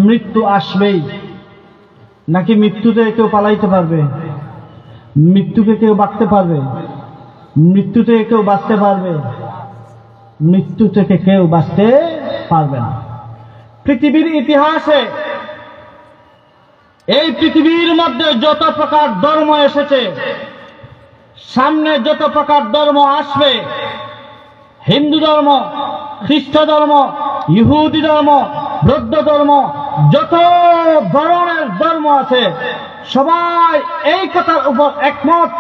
মৃত্যু আসবেই, নাকি মৃত্যুতে কেউ পালাইতে পারবে? মৃত্যুকে কেউ বাঁচতে পারবে? মৃত্যু থেকে কেউ বাঁচতে পারবে? মৃত্যু থেকে কেউ বাঁচতে পারবে না। পৃথিবীর ইতিহাসে এই পৃথিবীর মধ্যে যত প্রকার ধর্ম এসেছে, সামনে যত প্রকার ধর্ম আসবে, হিন্দু ধর্ম, খ্রিস্ট ধর্ম, ইহুদি ধর্ম, বৌদ্ধ ধর্ম, যত ধরনের ধর্ম আছে, সবাই এই কথার উপর একমত,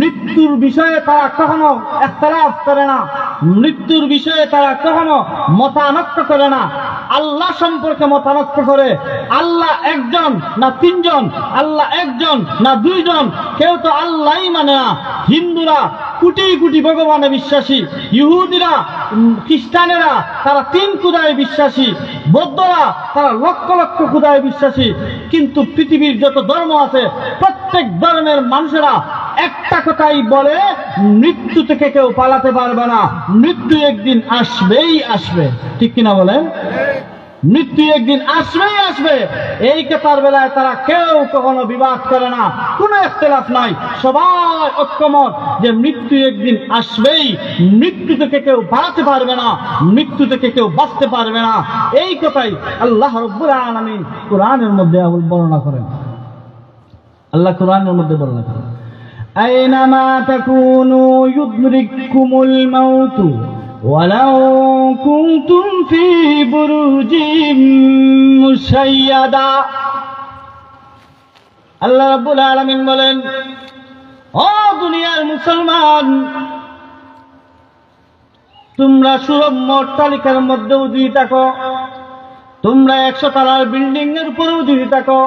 মৃত্যুর বিষয়ে তারা কখনো ইখতিলাফ করে না, মৃত্যুর বিষয়ে তারা কখনো মতানক্য করে না। আল্লাহ সম্পর্কে মতানক্য করে, আল্লাহ একজন না তিনজন, আল্লাহ একজন না দুইজন, কেউ তো আল্লাহই মানে না। হিন্দুরা কোটি কোটি ভগবানে বিশ্বাসী, ইহুদিরা, খ্রিস্টানেরা তারা তিন খুদায় বিশ্বাসী, বৌদ্ধরা তারা লক্ষ লক্ষ খুদায় বিশ্বাসী। কিন্তু পৃথিবীর যত ধর্ম আছে, প্রত্যেক ধর্মের মানুষেরা একটা কথাই বলে, মৃত্যু থেকে কেউ পালাতে পারবে না, মৃত্যু একদিন আসবেই আসবে। ঠিক কিনা বলেন? মৃত্যু একদিন আসবেই আসবে। এই কথার বেলায় তারা কেউ কখনো বিবাদ করে না, কোনো ইখতিলাফ নাই, সবাই ঐক্যমত যে মৃত্যু একদিন আসবেই, মৃত্যু থেকে কেউ পালাতে পারবে না, মৃত্যু থেকে কেউ বাঁচতে পারবে না। এই কথাই আল্লাহ রাব্বুল আলামিন কোরআনের মধ্যে বর্ণনা করেন। আল্লাহ কোরআনের মধ্যে বর্ণনা করেন, আইনামা তাকুনু ইউদরিকুমুল মাউতু ওয়ালাউ কুনতুম ফি বুরুজিম মুশাইয়াদা। আল্লাহ রাব্বুল আলামিন বলেন, ও দুনিয়ার মুসলমান, তোমরা সুরম্য অট্টালিকার মধ্যেও যদি থাকো, তোমরা 100 তলার বিল্ডিং এর উপরেও যদি থাকো,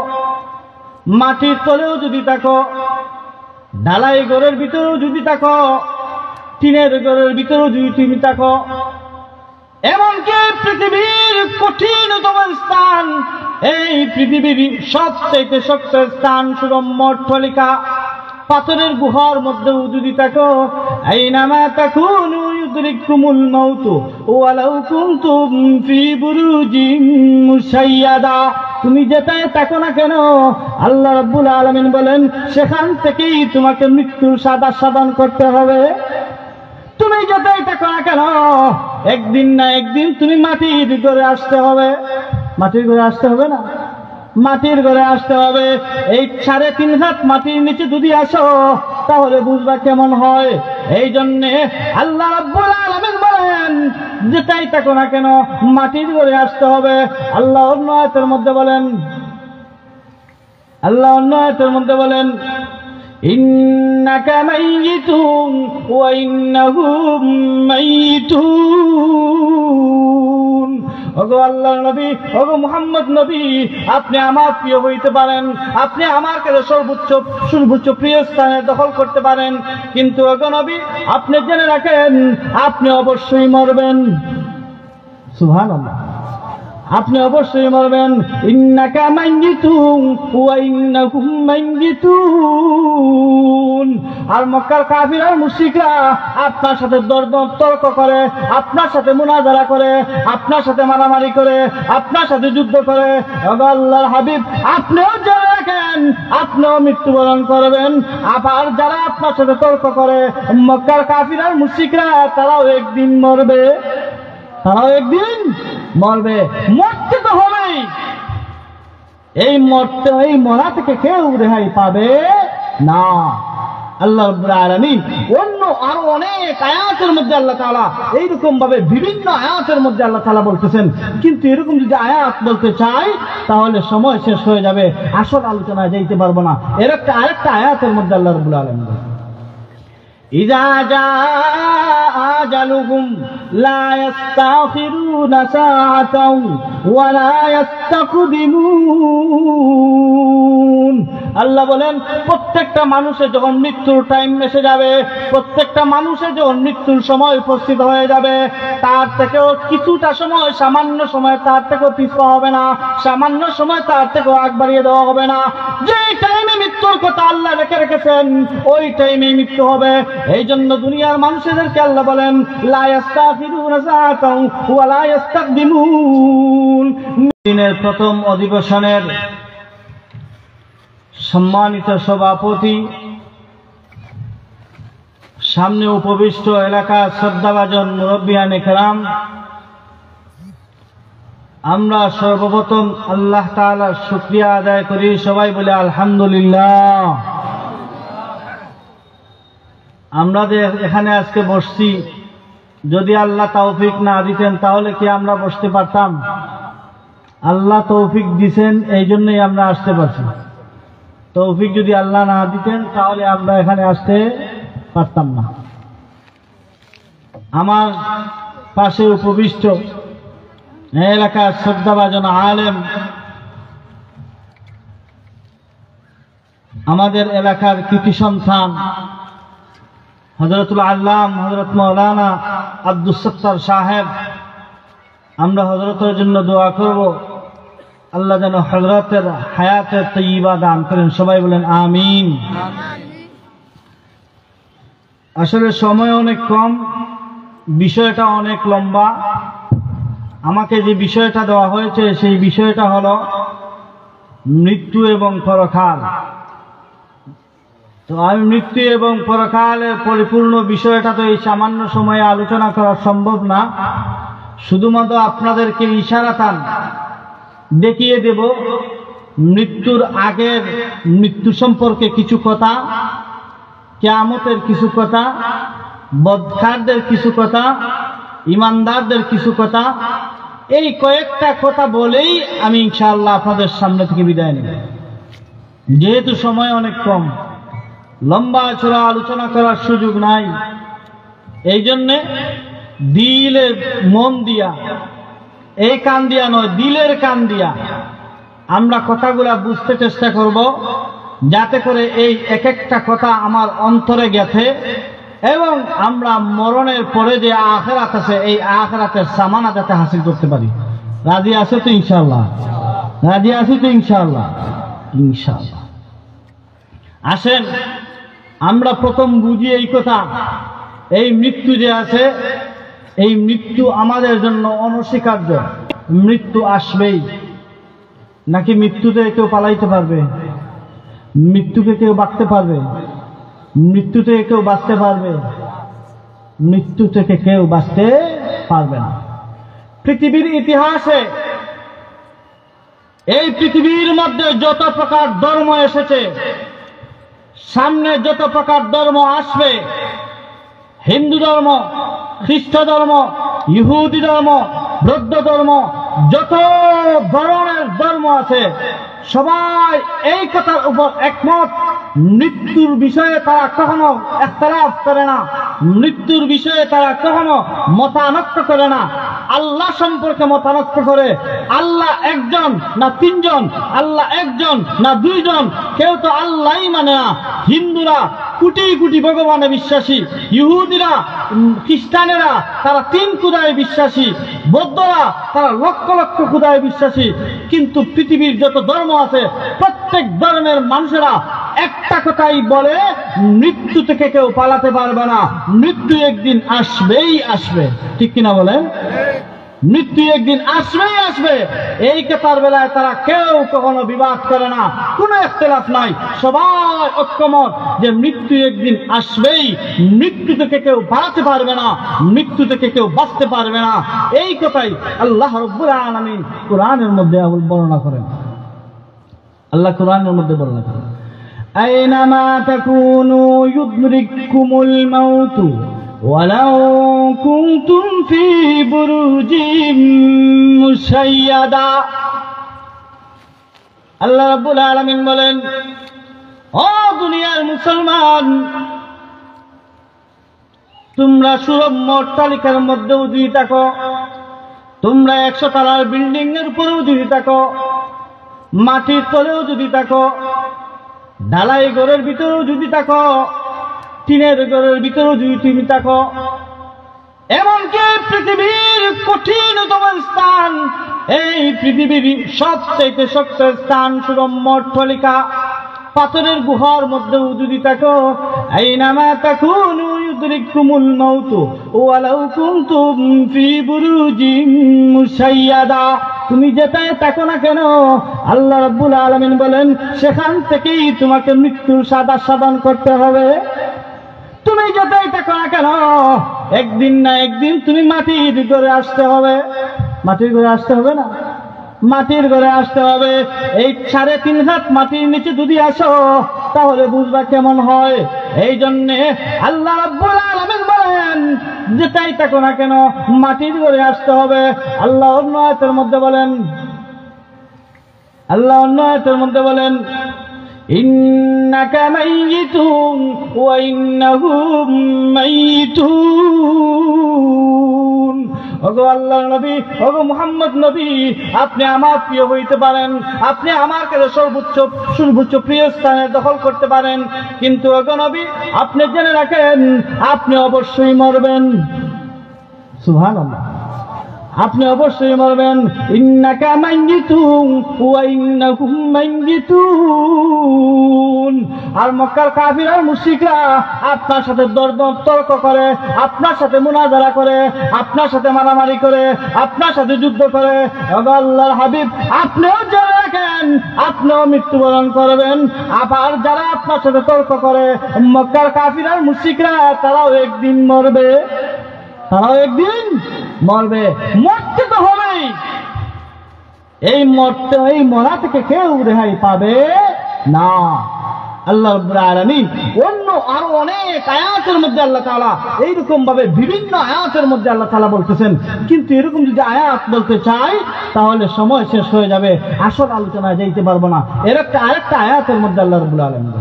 মাটির তলেও যদি থাকো, ঢালাই ঘরের ভিতরেও যদি থাকো, টিনের ঘরের ভিতরেও যদি তুমি থাকো, এমনকি পৃথিবীর কঠিনতম স্থান, এই পৃথিবীর সবচেয়ে শক্ত স্থান সুরম্য অট্টালিকা, পাথরের গুহার মধ্যেও যদি থাকো, আইনামা তাকুনু ইউদরিকুমুল মাউতু ওয়ালাউ কুনতুম ফি বুরুজিম মুশাইয়াদা। তুমি যেটাই থাকো না কেন, আল্লাহ রাব্বুল আলামিন বলেন, সেখান থেকেই তোমাকে মৃত্যুর সাধন করতে হবে। তুমি যেটাই থাকো না কেন, একদিন না একদিন তুমি মাটির ঘরে আসতে হবে। মাটির ঘরে আসতে হবে না? মাটির ঘরে আসতে হবে। এই 3.5 হাত মাটির নিচে যদি আসো, তাহলে বুঝবা কেমন হয়। এই জন্যে আল্লাহ রাব্বুল আলামিন বলেন, যেটাই থাকো না কেন মাটির ঘরে আসতে হবে। আল্লাহ অন্য আয়াতের মধ্যে বলেন, ইন্নাকা মাইয়িতুন ওয়া ইন্নাহুম মাইয়িতুন। ওগো আল্লাহর নবী, ওগো মুহাম্মদ নবী, আপনি আমার প্রিয় হইতে পারেন, আপনি আমার কাছে সর্বোচ্চ প্রিয় স্থানে দখল করতে পারেন, কিন্তু ওগো নবী, আপনি জেনে রাখেন, আপনি অবশ্যই মরবেন। সুবহানাল্লাহ, আপনি অবশ্যই মরবেন। ইন্নাকা মাইয়িতুন ওয়া ইন্নাহুম মাইয়িতুন। আর মক্কার কাফির আর মুশরিকরা আপনার সাথে তর্ক করে, আপনার সাথে মুনাজারা করে, আপনার সাথে মারামারি করে, আপনার সাথে যুদ্ধ করে। ওগো আল্লাহর হাবিব, আপনিও জেনে রাখেন, আপনিও মৃত্যুবরণ করবেন। আবার যারা আপনার সাথে তর্ক করে, মক্কার কাফির আর মুশরিকরা, তারাও একদিন মরবে, তারাও একদিন মরবে। মরতে তো হবেই। এই মরা থেকে কেউ রেহাই পাবে না। আল্লাহ রাব্বুল আলামিন অন্য আরো অনেক আয়াতের মধ্যে আল্লাহ তাআলা এইরকম ভাবে বিভিন্ন আয়াতের মধ্যে আল্লাহ তাআলা বলতেছেন, কিন্তু এরকম যদি আয়াত বলতে চাই তাহলে সময় শেষ হয়ে যাবে, আসল আলোচনায় যাইতে পারবো না। আরেকটা আয়াতের মধ্যে আল্লাহ রাব্বুল আলামিন বলেন, ইযা জাআ আজালুহুম লা ইস্তাখিরুনা সাআতাও ওয়া লা ইস্তাকদিমুন। আল্লাহ বলেন, প্রত্যেকটা মানুষের যখন মৃত্যুর টাইম এসে যাবে, প্রত্যেকটা মানুষের যখন মৃত্যুর সময় উপস্থিত হয়ে যাবে, তার থেকেও কিছুটা সময়, সামান্য সময় তার থেকেও পিছপা হবে না, সামান্য সময় তার থেকেও আগ বাড়িয়ে দেওয়া হবে না। যে টাইমে মৃত্যুর কথা আল্লাহ রেখেছেন, ওই টাইমে মৃত্যু হবে। এই জন্য দুনিয়ার মানুষদেরকে আল্লাহ বলেন, লা ইস্তাখিরুনা সাআতাও ওয়া লা ইস্তাকদিমুন। দিনের প্রথম অধিবেশনের সম্মানিত সভাপতি, সামনে উপবিষ্ট এলাকার শ্রদ্ধাভাজন মুরব্বিয়ানে কেরাম, আমরা সর্বপ্রথম আল্লাহ তাআলার শুকরিয়া আদায় করি। সবাই বলে আলহামদুলিল্লাহ। আমরা যে এখানে আজকে বসছি, যদি আল্লাহ তৌফিক না দিতেন তাহলে কি আমরা বসতে পারতাম? আল্লাহ তৌফিক দিছেন, এই জন্যই আমরা আসতে পারছি। তৌফিক যদি আল্লাহ না দিতেন তাহলে আমরা এখানে আসতে পারতাম না। আমার পাশে উপবিষ্ট এলাকার শ্রদ্ধাভাজন আলেম, আমাদের এলাকার কৃতি সন্তান হযরতুল আল্লাম হযরত মাওলানা আব্দুস সত্তার সাহেব, আমরা হযরতের জন্য দোয়া করব, আল্লাহ যেন হযরতের হায়াতে তৈয়বা দান করেন। সবাই বলেন আমিন। আসলে সময় অনেক কম, বিষয়টা অনেক লম্বা। আমাকে যে বিষয়টা দেওয়া হয়েছে সেই বিষয়টা হলো মৃত্যু এবং পরকাল। তো আমি মৃত্যু এবং পরকালের পরিপূর্ণ বিষয়টা তো এই সামান্য সময়ে আলোচনা করা সম্ভব না। শুধুমাত্র আপনাদেরকে ইশারাতান দেখিয়ে দেব মৃত্যুর আগের মৃত্যু সম্পর্কে কিছু কথা, কিয়ামতের কিছু কথা, বদকারদের কিছু কথা, ইমানদারদের কিছু কথা। এই কয়েকটা কথা বলেই আমি ইনশাআল্লাহ আপনাদের সামনে থেকে বিদায় নেব। যেহেতু সময় অনেক কম, লম্বা চড়া আলোচনা করার সুযোগ নাই, এই জন্যে দিলের মন দিয়া, এই কান দিয়া নয়, দিলের কান দিয়া আমরা কথাগুলা বুঝতে চেষ্টা করব, যাতে করে এই এক একটা কথা আমার অন্তরে গেছে এবং আমরা মরণের পরে যে আখিরাত আছে এই আখিরাতের সামানা যাতে হাসিল করতে পারি। রাজি আছে তো ইনশাআল্লাহ? রাজি আছি তো ইনশাআল্লাহ? ইনশাআল্লাহ। আসেন আমরা প্রথম বুঝি এই কথা, এই মৃত্যু যে আছে, এই মৃত্যু আমাদের জন্য অনস্বীকার্য। মৃত্যু আসবেই। নাকি মৃত্যুতে কেউ পালাইতে পারবে? মৃত্যুকে কেউ বাঁচতে পারবে? মৃত্যু থেকে কেউ বাঁচতে পারবে? মৃত্যু থেকে কেউ বাঁচতে পারবে না। পৃথিবীর ইতিহাসে এই পৃথিবীর মধ্যে যত প্রকার ধর্ম এসেছে, সামনে যত প্রকার ধর্ম আসবে, হিন্দু ধর্ম, খ্রিস্ট ধর্ম, ইহুদি ধর্ম, বৌদ্ধ ধর্ম, যত ধরনের ধর্ম আছে, সবাই এই কথার উপর একমত, মৃত্যুর বিষয়ে তারা কখনো ইখতিলাফ করে না, মৃত্যুর বিষয়ে তারা কখনো মতানক্য করে না। আল্লাহ সম্পর্কে মতানক্য করে, আল্লাহ একজন না তিনজন, আল্লাহ একজন না দুইজন, কেউ তো আল্লাহই মানে না। হিন্দুরা কোটি কোটি ভগবানে বিশ্বাসী, ইহুদিরা, খ্রিস্টানেরা তারা তিন খুদায় বিশ্বাসী, বৌদ্ধরা তারা লক্ষ লক্ষ খুদায় বিশ্বাসী। কিন্তু পৃথিবীর যত ধর্ম আছে প্রত্যেক ধর্মের মানুষেরা একটা কথাই বলে, মৃত্যু থেকে কেউ পালাতে পারবে না, মৃত্যু একদিন আসবেই আসবে। ঠিক কিনা বলেন? মৃত্যু একদিন আসবেই আসবে। এই কথার বেলায় তারা কেউ কখনো বিবাদ করে না, কোনো ইখতিলাফ নাই, সবাই ঐক্যমত যে মৃত্যু একদিন আসবেই, মৃত্যু থেকে কেউ পালাতে পারবে না, মৃত্যু থেকে কেউ বাঁচতে পারবে না। এই কথাই আল্লাহ রাব্বুল আলামিন কোরআনের মধ্যে বর্ণনা করেন। আল্লাহ কোরআনের মধ্যে বর্ণনা করেন, আইনামা তাকুনু ইউদরিকুমুল মাউতু ওয়ালাউ কুনতুম ফি বুরুজিম মুশাইয়াদা। আল্লাহ রাব্বুল আলামিন বলেন, ও দুনিয়ার মুসলমান, তোমরা সুরম্য অট্টালিকার মধ্যেও যদি থাকো, তোমরা 100 তলার বিল্ডিং এর উপরেও যদি থাকো, মাটির তলেও যদি থাকো, ঢালাই ঘরের ভিতরেও যদি থাকো, টিনের ঘরের ভিতরেও যদি তুমি থাকো, এমনকি পৃথিবীর কঠিনতম স্থান, এই পৃথিবীর সবচেয়ে শক্ত স্থান সুরম্য অট্টালিকা, পাথরের গুহার মধ্যেও যদি থাকো, আইনামা তাকুনু ইউদরিকুমুল মাউতু ওয়ালাউ কুনতুম ফি বুরুজিম মুশাইয়াদা, তুমি যেটাই থাকো না কেন, আল্লাহ রাব্বুল আলামিন বলেন সেখান থেকেই তোমাকে মৃত্যুর স্বাদ আস্বাদন করতে হবে। তুমি যেটাই থাকো না কেন, একদিন না একদিন তুমি মাটির ঘরে আসতে হবে। মাটির ঘরে আসতে হবে না? মাটির ঘরে আসতে হবে। এই 3.5 হাত মাটির নিচে যদি আসো তাহলে বুঝবা কেমন হয়। এই জন্যে আল্লাহ রাব্বুল আলামিন বলেন যেটাই থাকো না কেন মাটির ঘরে আসতে হবে। আল্লাহ অন্য আয়াতের মধ্যে বলেন ইন্নাকা মাইয়িতুন ওয়া ইন্নাহুম মাইয়িতুন। ওগো আল্লাহর নবী, ওগো মুহাম্মদ নবী, আপনি আমার প্রিয় হইতে পারেন, আপনি আমার কাছে সর্বোচ্চ প্রিয় স্থানে দখল করতে পারেন, কিন্তু ওগো নবী আপনি জেনে রাখেন আপনি অবশ্যই মরবেন। সুবহানাল্লাহ, আপনি অবশ্যই মরবেন। ইন্নাকা মাইয়িতুন ওয়া ইন্নাহুম মাইয়িতুন। আর মক্কার কাফির আর মুশরিকরা আপনার সাথে তর্ক করে, আপনার সাথে মুনাজারা করে, আপনার সাথে মারামারি করে, আপনার সাথে যুদ্ধ করে। আল্লাহর হাবিব আপনিও জেনে রাখেন আপনিও মৃত্যুবরণ করবেন। আবার যারা আপনার সাথে তর্ক করে মক্কার কাফির আর মুশরিকরা, তারাও একদিন মরবে, তারাও একদিন মরবে। মরতে তো হবেই। এই মরা থেকে কেউ রেহাই পাবে না। আল্লাহ রাব্বুল আলামিন অন্য আরো অনেক আয়াতের মধ্যে আল্লাহ তাআলা এইরকম ভাবে বিভিন্ন আয়াতের মধ্যে আল্লাহ তাআলা বলতেছেন, কিন্তু এরকম যদি আয়াত বলতে চাই তাহলে সময় শেষ হয়ে যাবে, আসল আলোচনায় যাইতে পারবো না। আরেকটা আয়াতের মধ্যে আল্লাহ রাব্বুল আলামিন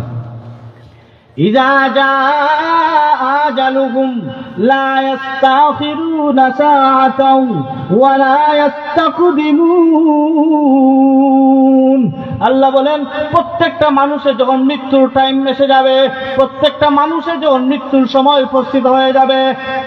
ইযা জাআ আজালুহুম লা ইস্তাখিরুনা সাআতাও ওয়া লা ইস্তাকদিমুন। আল্লাহ বলেন প্রত্যেকটা মানুষের যখন মৃত্যুর টাইম এসে যাবে, প্রত্যেকটা মানুষের যখন মৃত্যুর সময় উপস্থিত হয়ে যাবে,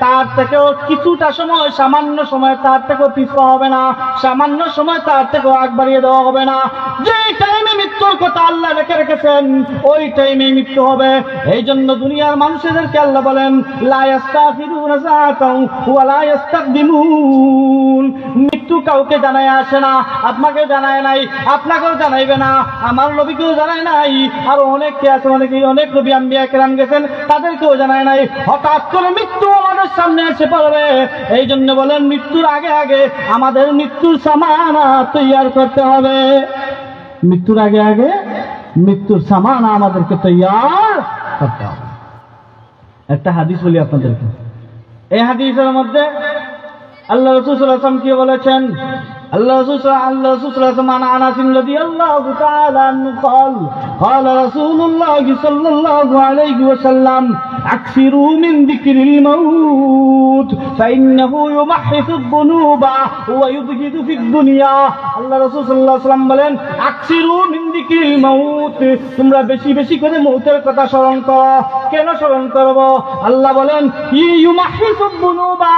তার থেকেও কিছুটা সময়, সামান্য সময় তার থেকেও পিছপা হবে না, সামান্য সময় তার থেকেও আগ বাড়িয়ে দেওয়া হবে না। যে টাইমে মৃত্যুর কথা আল্লাহ রেখেছেন ওই টাইমে মৃত্যু হবে। এই জন্য দুনিয়ার মানুষদেরকে আল্লাহ বলেন লা ইস্তাখিরুনা সাআতাও ওয়া লা ইস্তাকদিমুন। মৃত্যু কাউকে জানায় আসে না, আপনাকে জানায় নাই, আপনাকেও জানাইবে না, আমার নবীকেও জানায় নাই, আর অনেকে আছে, অনেক নবী আম্বিয়া কেরাম গেছেন তাদেরকেও জানায় নাই। হঠাৎ করে মৃত্যু আমাদের সামনে এসে পড়বে। এই জন্য বলেন মৃত্যুর আগে আগে আমাদের মৃত্যুর সামানা তৈয়ার করতে হবে। মৃত্যুর আগে আগে মৃত্যুর সামানা আমাদেরকে তৈয়ার করতে হবে। একটা হাদিস বলি আপনাদেরকে। এই হাদিসের মধ্যে আল্লাহ রাসূল সাল্লাল্লাহু আলাইহি ওয়াসাল্লাম কি বলেছেন? আল্লাহ রাসূল সাল্লাল্লাহু আলাইহি ওয়াসাল্লাম আনাস রাদিয়াল্লাহু তাআলা আনহু قال قال رسول الله صلى الله عليه وسلم اكثروا من ذكر الموت فانه يمحص الذنوب ويبغض في الدنيا। আল্লাহ রাসূল সাল্লাল্লাহু আলাইহি ওয়াসাল্লাম বলেন আকসিরু মিন যিকরিল মাউত, তোমরা বেশি বেশি করে মউতের কথা স্মরণ করো। কেন স্মরণ করব? আল্লাহ বলেন ইউমাহিসুদ দুনুবা,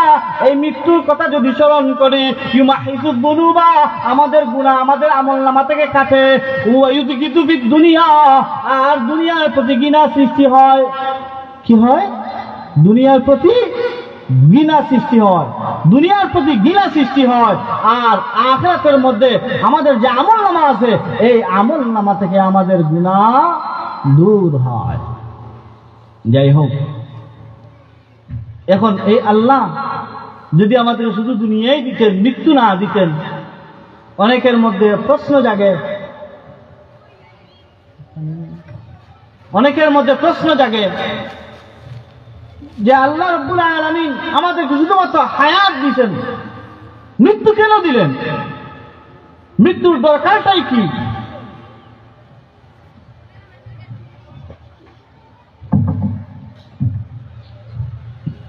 এই মৃত্যুর কথা যদি স্মরণ করি, ইউমাহিসুদ দুনুবা আমাদের গুনাহ আমাদের আমলনামা থেকে কাটে, ওয়া ইউযকিতু ফিদ দুনিয়া, আর দুনিয়ার প্রতি ঘৃণা সৃষ্টি হয়। কি হয়? দুনিয়ার প্রতি ঘৃণা সৃষ্টি হয়, দুনিয়ার প্রতি ঘৃণা সৃষ্টি হয়। আর আখিরাতের মধ্যে আমাদের যে আমলনামা আছে এই আমলনামা থেকে আমাদের গুনাহ দূর হয়। যাই হোক, এখন এই আল্লাহ যদি আমাদের শুধু দুনিয়ায় দিতেন, মৃত্যু না দিতেন, অনেকের মধ্যে প্রশ্ন জাগে, যে আল্লাহ রাব্বুল আলামিন আমাদেরকে শুধুমাত্র হায়াত দিয়েছেন, মৃত্যু কেন দিলেন? মৃত্যুর দরকারটাই কি?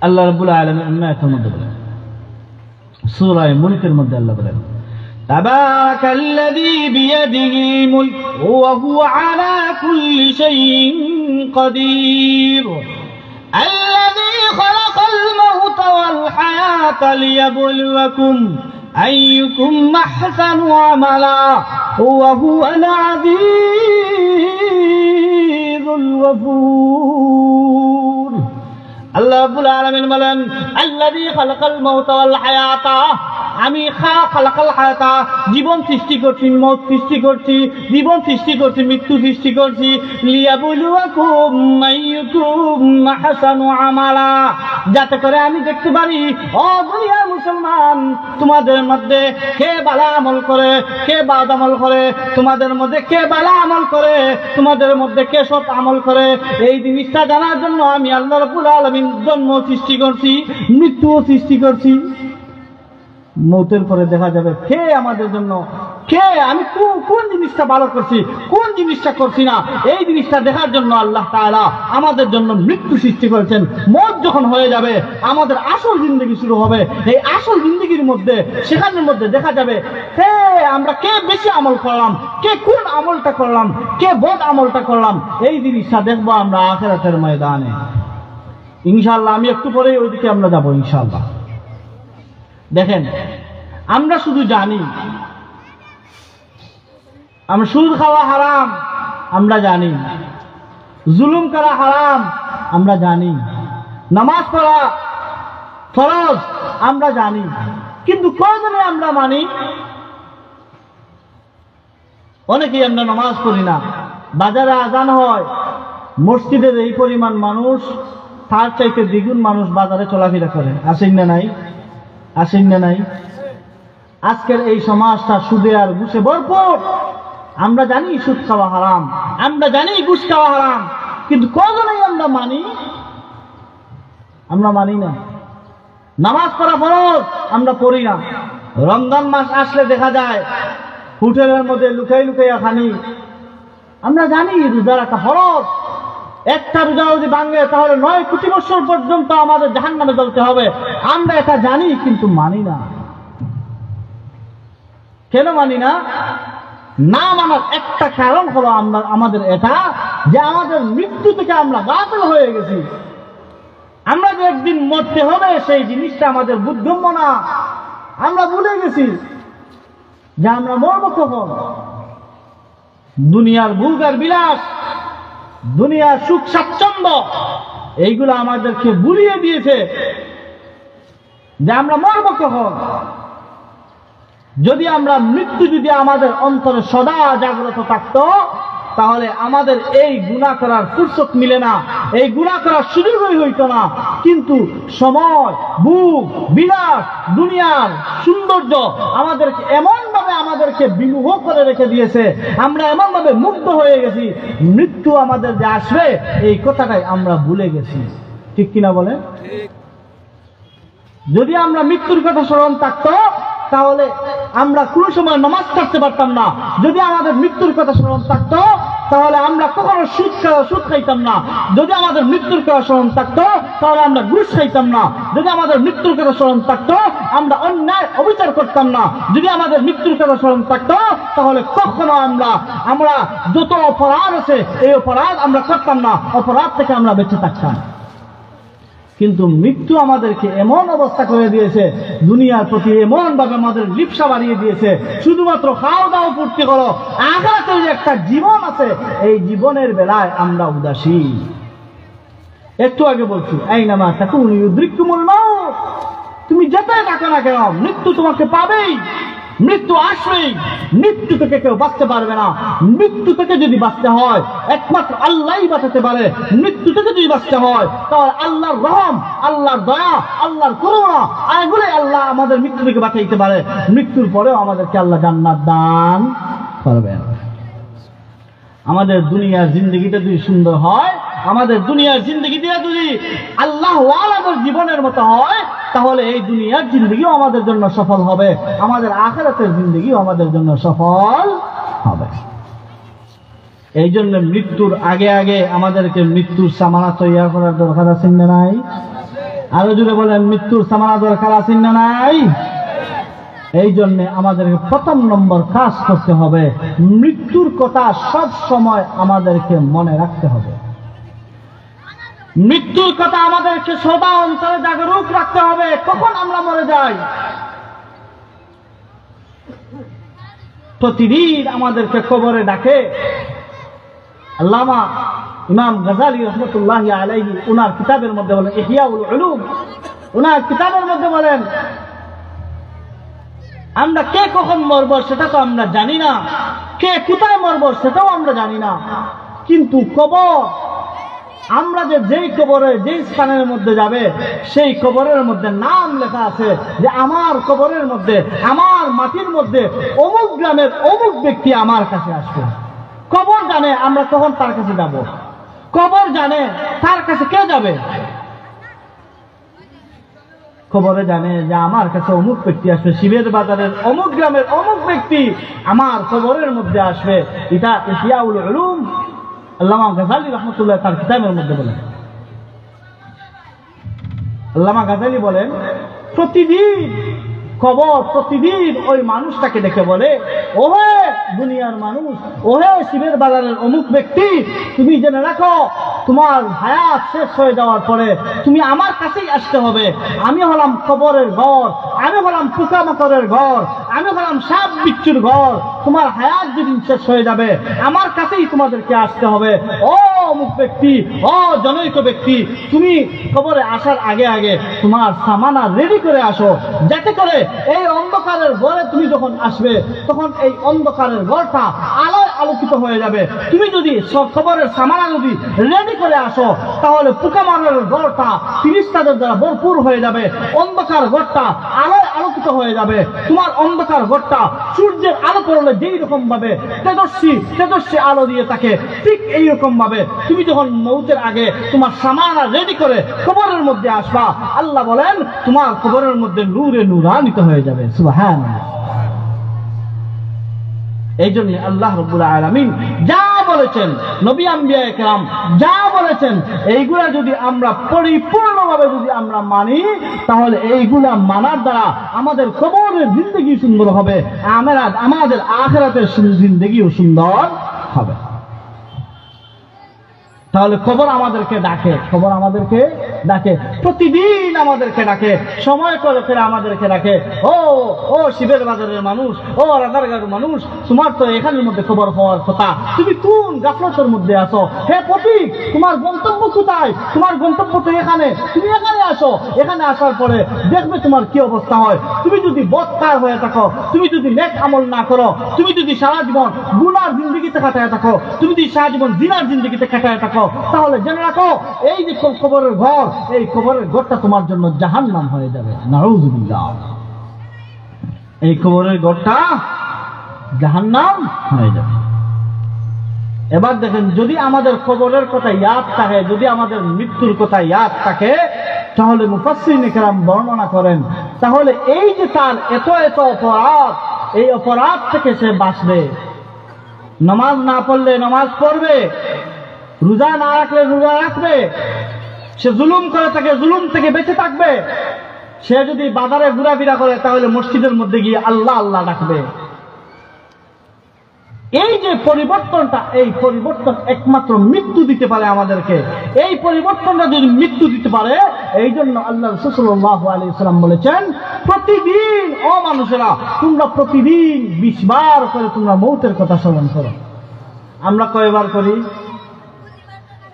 আল্লাহ রাব্বুল আলামিন আয়াতের মধ্যে বলেন, সূরা মুলকের মধ্যে আল্লাহ বলেন তাবারাকাল্লাযী বিয়াদিহিল মুলক ওয়া হুয়া আলা কুল্লি শাইইন কাদির আল্লাযী খালাকাল মাউতা ওয়াল হায়াতা লিয়াবলুয়াকুম আইয়ুকুম আহসানু আমালা ওয়া হুয়াল আযীজুল গফুর। আল্লাহ রাব্বুল আলামিন বলেন আল্লাযী খালাকাল মাউতা ওয়াল হায়াতা, আমি খালাকাল হায়াতা জীবন সৃষ্টি করছি, মওত সৃষ্টি করছি, জীবন সৃষ্টি করছি, মৃত্যু সৃষ্টি করছি, লিয়াবলুয়াকুম আইয়ুকুম আহসানু আমালা, যাতে করে আমি দেখতে পারি ও দুনিয়ার মুসলমান তোমাদের মধ্যে কে ভালো আমল করে, কে বাদ আমল করে, তোমাদের মধ্যে কে ভালো আমল করে, তোমাদের মধ্যে কে সৎ আমল করে। এই জিনিসটা জানার জন্য আমি আল্লাহ রাব্বুল আলামিন জন্ম সৃষ্টি করছি, মৃত্যুও সৃষ্টি করছি। মৌতের পরে দেখা যাবে কে আমাদের জন্য, কে আমি কোন জিনিসটা ভালো করছি, কোন জিনিসটা করছি না, এই জিনিসটা দেখার জন্য আল্লাহ তাআলা আমাদের জন্য মৃত্যু সৃষ্টি করেছেন। মৌত যখন হয়ে যাবে আমাদের আসল জিন্দগি শুরু হবে। এই আসল জিন্দগির মধ্যে, সেখানের মধ্যে দেখা যাবে আমরা কে বেশি আমল করলাম, কে কোন আমলটা করলাম, কে বদ আমলটা করলাম। এই জিনিসটা দেখবো আমরা আখিরাতের ময়দানে ইনশাআল্লাহ। আমি একটু পরে ওইদিকে আমরা যাবো ইনশাআল্লাহ। দেখেন, আমরা শুধু জানি আমরা সুদ খাওয়া হারাম, আমরা জানি জুলুম করা হারাম, আমরা জানি নামাজ পড়া ফরজ, আমরা জানি, কিন্তু কয়জনে আমরা মানি? অনেকেই আমরা নামাজ পড়ি না। বাজারে আজান হয়, মসজিদের এই পরিমাণ মানুষ, তার চাইতে দ্বিগুণ মানুষ বাজারে চলাফেরা করে। আসেন না নাই? আসেন না নাই? আজকের এই সমাজটা সুদে আর ঘুষে ভরপুর। আমরা জানি সুদ খাওয়া হারাম, আমরা জানি ঘুষ খাওয়া হারাম, কিন্তু কজনেই আমরা মানি? আমরা মানি না। নামাজ পড়া ফরজ, আমরা পড়ি না। রমজান মাস আসলে দেখা যায় হোটেলের মধ্যে লুকাই লুকাইয়া খানি। আমরা জানি রোজা রাখা ফরজ, একটা রোজা যদি ভাঙে তাহলে 9 কোটি বছর পর্যন্ত আমাদের জাহান্নামে জ্বলতে হবে। আমরা এটা জানি, কিন্তু মানি না। কেন মানি না? না মানার একটা কারণ হলো আমাদের এটা যে আমাদের মৃত্যু থেকে আমরা গাফিল হয়ে গেছি। আমরা যে একদিন মরতে হবে সেই জিনিসটা আমাদের বুদ্ধম্য না। আমরা ভুলে গেছি যে আমরা মরব কখন। দুনিয়ার ভোগার বিলাস, দুনিয়ার সুখ স্বাচ্ছন্দ্য, এইগুলো আমাদেরকে ভুলিয়ে দিয়েছে যে আমরা মরব কখন। যদি আমরা মৃত্যু যদি আমাদের অন্তরে সদা জাগ্রত থাকতো, তাহলে আমাদের এই গুনাহ করার ফুরসত মিলে না, এই গুনাহ করার সুযোগই হইতো না। কিন্তু সময়, ভোগ, বিলাস, দুনিয়ার সৌন্দর্য আমাদেরকে এমন ভাবে আমাদেরকে বিমোহ করে রেখে দিয়েছে, আমরা এমন ভাবে মুগ্ধ হয়ে গেছি, মৃত্যু আমাদের যে আসবে এই কথাটাই আমরা ভুলে গেছি। ঠিক কিনা বলে? যদি আমরা মৃত্যুর কথা স্মরণ থাকতো তাহলে আমরা কোনো সময় নামাজ পড়তে পারতাম না। যদি আমাদের মৃত্যুর কথা স্মরণ থাকতো তাহলে আমরা কখনো সুদ খাইতাম না। যদি আমাদের মৃত্যুর কথা স্মরণ থাকতো তাহলে আমরা ঘুষ খাইতাম না। যদি আমাদের মৃত্যুর কথা স্মরণ থাকতো আমরা অন্যায় অবিচার করতাম না। যদি আমাদের মৃত্যুর কথা স্মরণ থাকতো তাহলে কখনো আমরা যত অপরাধ আছে এই অপরাধ আমরা করতাম না, অপরাধ থেকে আমরা বেঁচে থাকতাম। কিন্তু মৃত্যু আমাদেরকে এমন অবস্থা করে দিয়েছে, দুনিয়ার প্রতি এমন ভাবে আমাদের লিপ্সা বাড়িয়ে দিয়েছে, শুধুমাত্র খাওয়া দাওয়া পূর্তি করো, আগাতে একটা জীবন আছে, এই জীবনের বেলায় আমরা উদাসীন। একটু আগে বলছি আইনামা তাকুনু ইউদরিকুমুল মাউত, তুমি যেতে থাকো না কেন মৃত্যু তোমাকে পাবেই, মৃত্যু আসবেই। মৃত্যু থেকে কেউ বাঁচতে পারবে না। মৃত্যু থেকে যদি বাঁচতে হয় একমাত্র আল্লাহই বাঁচাতে পারে। মৃত্যু থেকে যদি বাঁচতে হয় তাহলে আল্লাহর রহম, আল্লাহর দয়া, আল্লাহর করুণা, এগুলোই আল্লাহ আমাদের মৃত্যু থেকে বাঁচাইতে পারে। মৃত্যুর পরেও আমাদেরকে আল্লাহ জান্নাত দান করবেন। আমাদের দুনিয়ার জিন্দগিটা যদি সুন্দর হয়, আমাদের দুনিয়ার জিন্দগিটা যদি আল্লাহ ওয়ালাদের জীবনের মতো হয়, তাহলে এই দুনিয়ার জিন্দগিও আমাদের জন্য সফল হবে, আমাদের আখিরাতের জিন্দগিও আমাদের জন্য সফল হবে। এই জন্য মৃত্যুর আগে আগে আমাদেরকে মৃত্যুর সামানা তৈরি করার দরকার আছে না নাই? আরো জুড়ে বলেন, মৃত্যুর সামানা দরকার আছে না নাই? এই জন্য আমাদেরকে প্রথম নম্বর কাজ করতে হবে, মৃত্যুর কথা সব সময় আমাদেরকে মনে রাখতে হবে। মৃত্যুর কথা আমাদেরকে সদা অন্তরে জাগরুক রাখতে হবে। কখন আমরা মরে যাই, প্রতিদিন আমাদেরকে কবরে ডাকে। আল্লামা ইমাম গাজালি রহমতুল্লাহি আলাইহি উনার কিতাবের মধ্যে বলেন, ইহইয়াউল উলুম, উনার কিতাবের মধ্যে বলেন আমরা কে কখন মরব সেটা তো আমরা জানি না, কে কোথায় মরব সেটাও আমরা জানি না। কিন্তু কবর, আমরা যেই কবরে যেই স্থানের মধ্যে যাবে সেই কবরের মধ্যে নাম লেখা আছে যে আমার কবরের মধ্যে, আমার মাটির মধ্যে অমুক গ্রামের অমুক ব্যক্তি আমার কাছে আসবে। কবর জানে আমরা কখন তার কাছে যাব, কবর জানে তার কাছে কে যাবে। কবরে জানে যে আমার কাছে অমুক ব্যক্তি আসবে, শিবের বাজারের অমুক গ্রামের অমুক ব্যক্তি আমার কবরের মধ্যে আসবে। এটা ইহয়াউল উলুম আল্লামা গাযালি রাহমাতুল্লাহ তার কিতাবের মধ্যে বলেন। আল্লামা গাযালি বলেন প্রতিদিন কবর প্রতিদিন ওই মানুষটাকে দেখে বলে, ওহে দুনিয়ার মানুষ, ওহে শিবের বাজারের অমুক ব্যক্তি, তুমি জেনে রাখো তোমার হায়াত শেষ হয়ে যাওয়ার পরে তুমি আমার কাছেই আসতে হবে। আমি হলাম কবরের ঘর, আমি হলাম পোকামাকড়ের ঘর, আমি হলাম সাপ বিচ্ছুর ঘর। তোমার হায়াত যেদিন শেষ হয়ে যাবে আমার কাছেই তোমাদেরকে আসতে হবে। ও অমুক ব্যক্তি, ও জনৈক ব্যক্তি, তুমি কবরে আসার আগে আগে তোমার সামানা রেডি করে আসো, যাতে করে এই অন্ধকারের ঘরে তুমি যখন আসবে তখন এই অন্ধকারের ঘরটা আলোয় আলোকিত হয়ে যাবে। তুমি যদি কবরের সামানা যদি রেডি করে আসো তাহলে পোকামাকড়ের ঘরটা ফিরিস্তাদের দ্বারা ভরপুর হয়ে যাবে, অন্ধকার ঘরটা আলোয় আলোকিত হয়ে যাবে। তোমার অন্ধকার ঘরটা সূর্যের আলো পড়লে যেই রকম ভাবে তেজস্বী আলো দিয়ে থাকে, ঠিক এইরকম ভাবে তুমি যখন মৌতের আগে তোমার সামানা রেডি করে কবরের মধ্যে আসবা, আল্লাহ বলেন তোমার কবরের মধ্যে নূরে নূরান্বিত হয়ে যাবে। সুবহানাল্লাহ। এই জন্য আল্লাহ রাব্বুল আলামিন যা বলেছেন, নবী আম্বিয়া কেরাম যা বলেছেন, এইগুলা যদি আমরা পরিপূর্ণভাবে যদি আমরা মানি তাহলে এইগুলা মানার দ্বারা আমাদের কবরের জিন্দেগি সুন্দর হবে, আমাদের আখিরাতের জিন্দেগিও সুন্দর হবে। তাহলে কবর আমাদেরকে ডাকে, কবর আমাদেরকে ডাকে, প্রতিদিন আমাদেরকে ডাকে, সময় করে ফেরে আমাদেরকে ডাকে। ও ও শিবের বাজারের মানুষ, ও রাধারগাঁওয়ের মানুষ, তোমার তো এখানের মধ্যে খবর হওয়ার কথা, তুমি কোন গাফলতের মধ্যে আছো? হে পথিক, তোমার গন্তব্য কোথায়? তোমার গন্তব্য তো এখানে, তুমি এখানে আসো। এখানে আসার পরে দেখবে তোমার কি অবস্থা হয়। তুমি যদি বদকার হয়ে থাকো, তুমি যদি নেক আমল না করো, তুমি যদি সারা জীবন গুনার জিন্দগিতে কাটায় থাকো, তুমি যদি সারা জীবন জিনার জিন্দগিতে কাটায় থাকো, তাহলে জেনে রাখো এই যে কবরের ঘর, এই কবরের ঘরটা তোমার জন্য জাহান্নাম হয়ে যাবে। নাউযুবিল্লাহ। এই কবরের ঘরটা জাহান্নাম হয়ে যাবে। এবার দেখেন, যদি আমাদের কবরের কথা ইয়াদ থাকে, যদি আমাদের মৃত্যুর কথা ইয়াদ থাকে, তাহলে মুফাসসিরিনে কেরাম বর্ণনা করেন, তাহলে এই যে তার এত এত অপরাধ, এই অপরাধ থেকে সে বাঁচবে। নামাজ না পড়লে নামাজ পড়বে, রোজা না রাখলে রোজা রাখবে, সে জুলুম করে থাকে জুলুম থেকে বেঁচে থাকবে, সে যদি বাজারে ঘোরাফেরা করে তাহলে মসজিদের মধ্যে গিয়ে আল্লাহ আল্লাহ ডাকবে। এই যে পরিবর্তনটা, এই পরিবর্তন একমাত্র মৃত্যু দিতে পারে আমাদেরকে। এই পরিবর্তনটা যদি মৃত্যু দিতে পারে, এই জন্য আল্লাহ রাসূল সাল্লাল্লাহু আলাইহি ওয়াসাল্লাম বলেছেন, প্রতিদিন ও মানুষেরা তোমরা প্রতিদিন 20 বার করে তোমরা মৌতের কথা স্মরণ করো। আমরা কয়বার করি?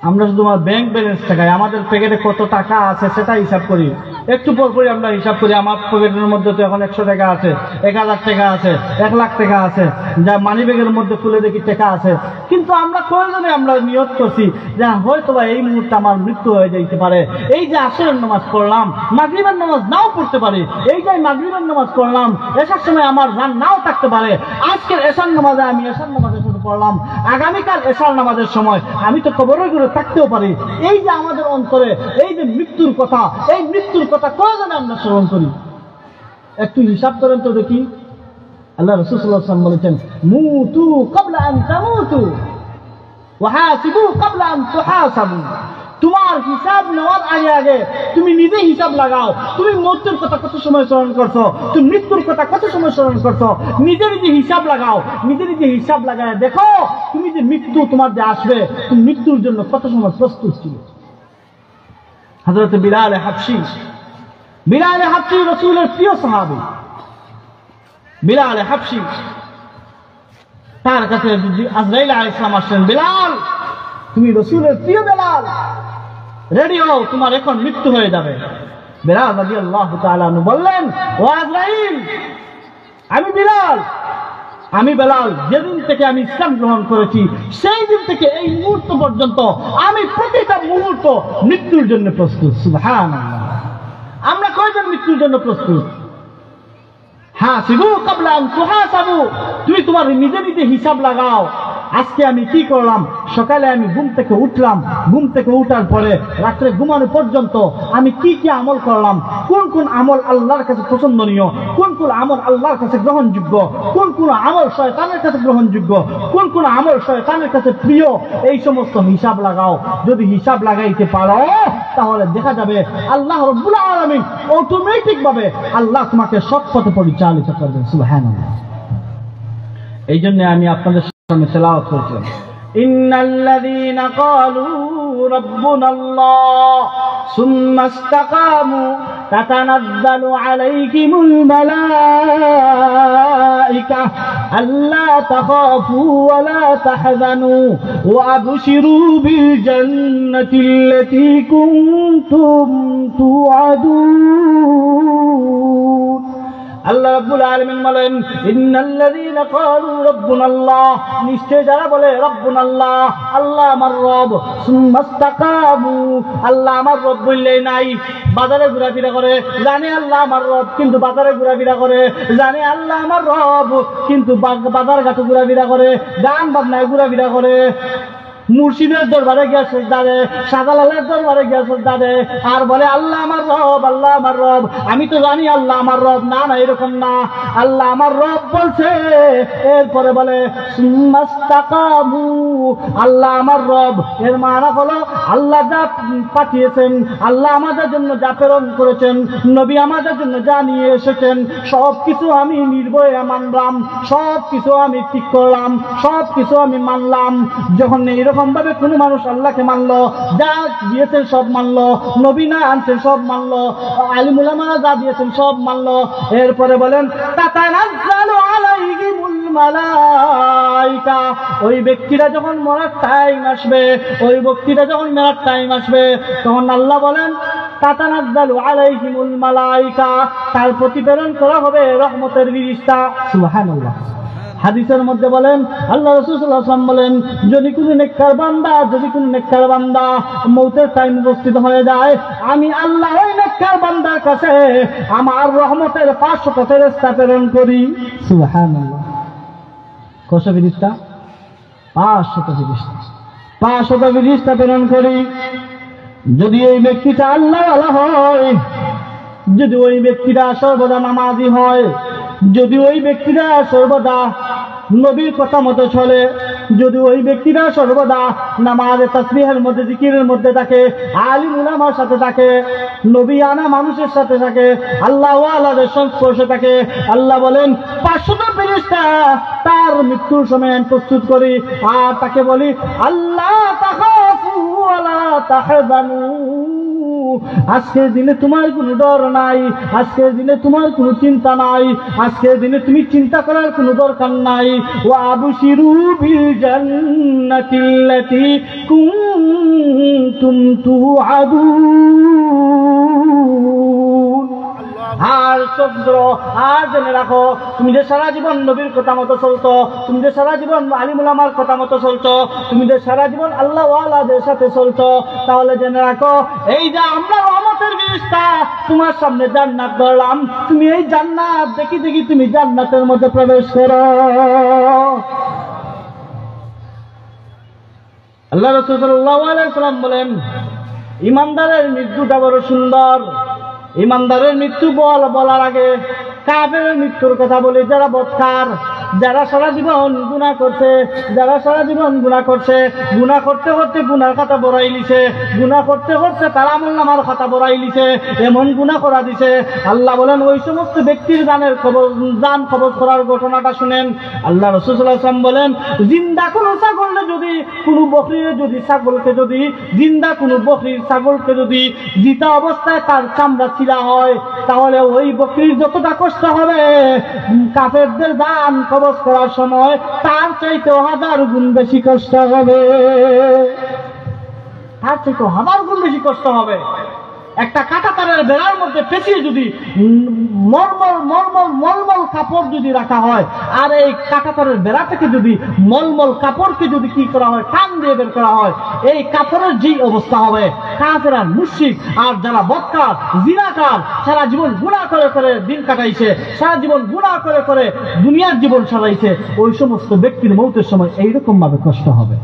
আমরা শুধু আমার ব্যাংক ব্যালেন্স টাকায়, আমাদের প্যাকেটে কত টাকা আছে সেটা হিসাব করি। একটু পর পরই আমরা হিসাব করি, আমার পকেটের মধ্যে তো এখন 100 টাকা আছে, 1000 টাকা আছে, 1 লাখ টাকা আছে, যা মানি ব্যাগের মধ্যে খুলে দেখি টাকা আছে। কিন্তু আমরা প্রয়োজনে আমরা নিয়ত করছি যে হয়তো বা এই মুহূর্তে আমার মৃত্যু হয়ে যাইতে পারে। এই যে আসরের নামাজ পড়লাম, মাগরিবের নামাজ নাও পড়তে পারি, এই যে মাগরিবের নামাজ পড়লাম, এশার সময় আমার জান নাও থাকতে পারে। আজকের এশার নামাজে আমি এশার নামাজের সাথে পড়লাম, আগামীকাল এশার নামাজের সময় আমি তো কবরের ঘরে থাকতেও পারি। এই যে আমাদের অন্তরে এই যে মৃত্যুর কথা, এই মৃত্যুর কথা প্রয়োজনে আমরা স্মরণ করি। একটু হিসাব করেন তো দেখি। আল্লাহ রাসূল সাল্লাল্লাহু আলাইহি ওয়াসাল্লাম বলেছেন, মুতু ক্বাবলা আন তামুতু ওয়া হাসিবু ক্বাবলা আন তুহাসাবু। তোমার হিসাব নেওয়ার আগে আগে তুমি নিজে হিসাব লাগাও। তুমি মৃত্যুর কথা কত সময় স্মরণ করছো, তুমি মৃত্যুর কথা কত সময় স্মরণ করছো, নিজে নিজে হিসাব লাগাও। নিজে নিজে হিসাব লাগায় দেখো তুমি যে মৃত্যু তোমার যে আসবে, তুমি মৃত্যুর জন্য কত সময় প্রস্তুত ছিল। হযরত বিলাল হাবশী, বিলাল হাবশী রাসূলের প্রিয় সাহাবী। বিলাল হাবশী, তার কাছে আজরাইল আলাইহিস সালাম আসলেন, বিলাল তুমি রাসূলের প্রিয় বিলাল, রেডি হও, তোমার এখন মৃত্যু হয়ে যাবে। বিলাল রাদিয়াল্লাহু তাআলা আনহু বললেন, ও আজরাইল, আমি বেলাল যেদিন থেকে আমি ইসলাম গ্রহণ করেছি সেই দিন থেকে এই মুহূর্ত পর্যন্ত আমি প্রতিটা মুহূর্ত মৃত্যুর জন্য প্রস্তুত। সুবহানাল্লাহ। আমরা কয়জন মৃত্যুর জন্য প্রস্তুত? হাসিবু ক্বাবলা আন তুহাসাবু, তুমি তোমার নিজে নিজে হিসাব লাগাও। আজকে আমি কি করলাম? সকালে আমি ঘুম থেকে উঠলাম, ঘুম থেকে উঠার পরে রাত্রে ঘুমানো পর্যন্ত আমি কি কি আমল করলাম, কোন কোন আমল আল্লাহর কাছে পছন্দনীয়, কোন কোন আমল আল্লাহর কাছে গ্রহণযোগ্য, কোন কোন আমল শয়তানের কাছে গ্রহণযোগ্য, কোন কোন আমল শয়তানের কাছে প্রিয়, এই সমস্ত হিসাব লাগাও। যদি হিসাব লাগাইতে পারো তাহলে দেখা যাবে আল্লাহ রাব্বুল আলামিন অটোমেটিক ভাবে আল্লাহ তোমাকে সৎ পথে পরিচালিত করবেন। সুবহানাল্লাহ। এই জন্য আমি আপনাদের সামনে তেলাওয়াত করছিলাম, ইন্নাল্লাযীনা ক্বালু রাব্বুনাল্লাহ সুম্মা ইসতাকামু তাতানাজ্জালু আলাইহিমুল মালায়েকা আল্লা তাখাফু ওয়া লা তাহজানু ওয়া আবশিরু বিল জান্নাতিল্লাতী কুনতুম তুআদুন। আল্লাহ রাব্বুল আলামিন বলেন, ইন্নাল্লাযীনা ক্বালু রাব্বুনাল্লাহ, নিশ্চয় যারা বলে রাব্বুনাল্লাহ, আল্লাহ আমার রব, সুম্মা ইসতাকামু, আল্লাহ আমার রব বললেই নাই, বাজারে ঘোরাফেরা করে, জানে আল্লাহ আমার রব কিন্তু বাজারে ঘোরাফেরা করে, জানে আল্লাহ আমার রব কিন্তু বাজার ঘাটে ঘোরাফেরা করে, গান বাজনায় ঘোরাফেরা করে, মুর্শিদের দরবারে গিয়া সেজদা দেয়, শাহজালালের দরবারে গিয়া সেজদা দেয়, আর বলে আল্লাহ আমার রব, আল্লাহ আমার রব। আমি তো জানি আল্লাহ আমার রব। না না, এরকম না। আল্লাহ আমার রব বলছে, এরপরে বলে সুম্মা ইসতাকামু, আল্লাহ আমার রব। এর মানে হলো আল্লাহ যা পাঠিয়েছেন, আল্লাহ আমাদের জন্য যা প্রেরণ করেছেন, নবী আমাদের জন্য যা নিয়ে এসেছেন, সব কিছু আমি নির্ভয়ে মানলাম, সব কিছু আমি ঠিক করলাম, সব কিছু আমি মানলাম। যখন এরকম ভাবে কোন মানুষ আল্লাহকে মানলো, যা দিয়েছেন সব মানলো, নবী না আনছেন সব মানলো, আলিম উলামারা যা দিয়েছেন সব মানলো, এরপরে বলেন তাতানাজ্জালু আলাইহিমুল মালায়েকা, ওই ব্যক্তিরা যখন মরার টাইম আসবে, ওই ব্যক্তিরা যখন মরার টাইম আসবে, তখন আল্লাহ বলেন তাতানাজ্জালু আলাইহিমুল মালায়েকা, তার প্রতি প্রেরণ করা হবে রহমতের ফেরেশতা। সুবহানাল্লাহ। হাদিসের মধ্যে বলেন, আল্লাহ রাসূল সাল্লাল্লাহু আলাইহি ওয়াসাল্লাম বলেন, যদি কোনো নেককার বান্দা মৌতের টাইম উপস্থিত হয়ে যায়, আমি আল্লাহ ওই নেককার বান্দার কাছে আমার রহমতের 500 ফেরেশতা প্রেরণ করি। সুবহানাল্লাহ। কত ফেরেশতা? 500 ফেরেশতা প্রেরণ করি। যদি এই ব্যক্তিটা আল্লাহওয়ালা হয়, যদি ওই ব্যক্তিটা সর্বদা নামাজি হয়, যদি ওই ব্যক্তিরা সর্বদা নবীর কথা মতো চলে, যদি ওই ব্যক্তিরা সর্বদা নামাজে তাসবিহের মধ্যে জিকিরের মধ্যে থাকে, আলিম উলামার সাথে থাকে, নবী আনা মানুষের সাথে থাকে, আল্লাহ ওয়ালাদের সংস্পর্শে থাকে, আল্লাহ বলেন 500 ফেরেশতা তার মৃত্যুর সময় প্রস্তুত করি, আর তাকে বলি আল্লাহ তাখাফু ওয়া লা তাহজানু, আজকের দিনে তোমার কোনো ডর নাই, আজকের দিনে তোমার কোনো চিন্তা নাই, আজকের দিনে তুমি চিন্তা করার কোনো দরকার নাই। ওয়া আবশিরু বিল জান্নাতিল্লাতী কুনতুম তুআদুন। আর চন্দ্র, আর জেনে রাখো, তুমি যে সারা জীবন নবীর কথা মতো চলতো, তুমি যে সারা জীবন আলিম উলামার কথা মতো চলতো, তুমি যে সারা জীবন আল্লাহ ওয়ালাদের সাথে চলতো, তাহলে জেনে রাখো এই যে আমরা রহমতের ফেরেশতা তোমার সামনে জান্নাত ধরলাম, তুমি এই জান্নাত দেখি দেখি তুমি জান্নাতের মধ্যে প্রবেশ করো। আল্লাহ রাসূল সাল্লাল্লাহু আলাইহি ওয়াসাল্লাম বলেন, ইমানদারের মৃত্যুটা বড় সুন্দর। ইমানদারের মৃত্যু বলার আগে কাফেরের মৃত্যুর কথা বলি, যারা বদকার, যারা সারা জীবন গুনাহ করছে, যারা সারা জীবন গুনাহ করছে, গুনাহ করতে করতে গুনার খাতা বড়াই লিছে, গুনাহ করতে করতে তার আমলনামার খাতা বড়াই লিছে, এমন গুনাহ করা দিছে। আল্লাহ বলেন ওই সমস্ত ব্যক্তির জান কবজ করার ঘটনাটা শুনেন। আল্লাহ রাসূল সাল্লাল্লাহু আলাইহি ওয়াসাল্লাম বলেন, জিন্দা কোন ছাগলকে যদি, কোন বকরির যদি ছাগলকে যদি, জিন্দা কোন বকরির ছাগলকে যদি জিতা অবস্থায় তার চামড়া ছিলা হয়, তাহলে ওই বকরির যতটা কষ্ট হবে কাফেরদের জান কবজ করার সময় তার চাইতে 1000 গুণ বেশি কষ্ট হবে, তার চাইতে 1000 গুণ বেশি কষ্ট হবে। একটা কাঁটাতারের বেড়ার মধ্যে পেঁচিয়ে যদি মলমল কাপড় যদি রাখা হয়, আর এই কাঁটাতারের বেড়া থেকে যদি মলমল কাপড়কে যদি কি করা হয়, টান দিয়ে বের করা হয়, এই কাপড়ের যে অবস্থা হবে, কাফের আর মুশরিক আর যারা বদকার জিনাকার সারা জীবন গুনাহ করে করে দিন কাটাইছে, সারা জীবন গুনাহ করে করে দুনিয়ার জীবন সারাইছে, ওই সমস্ত ব্যক্তির মৌতের সময় এইরকম ভাবে কষ্ট হবে।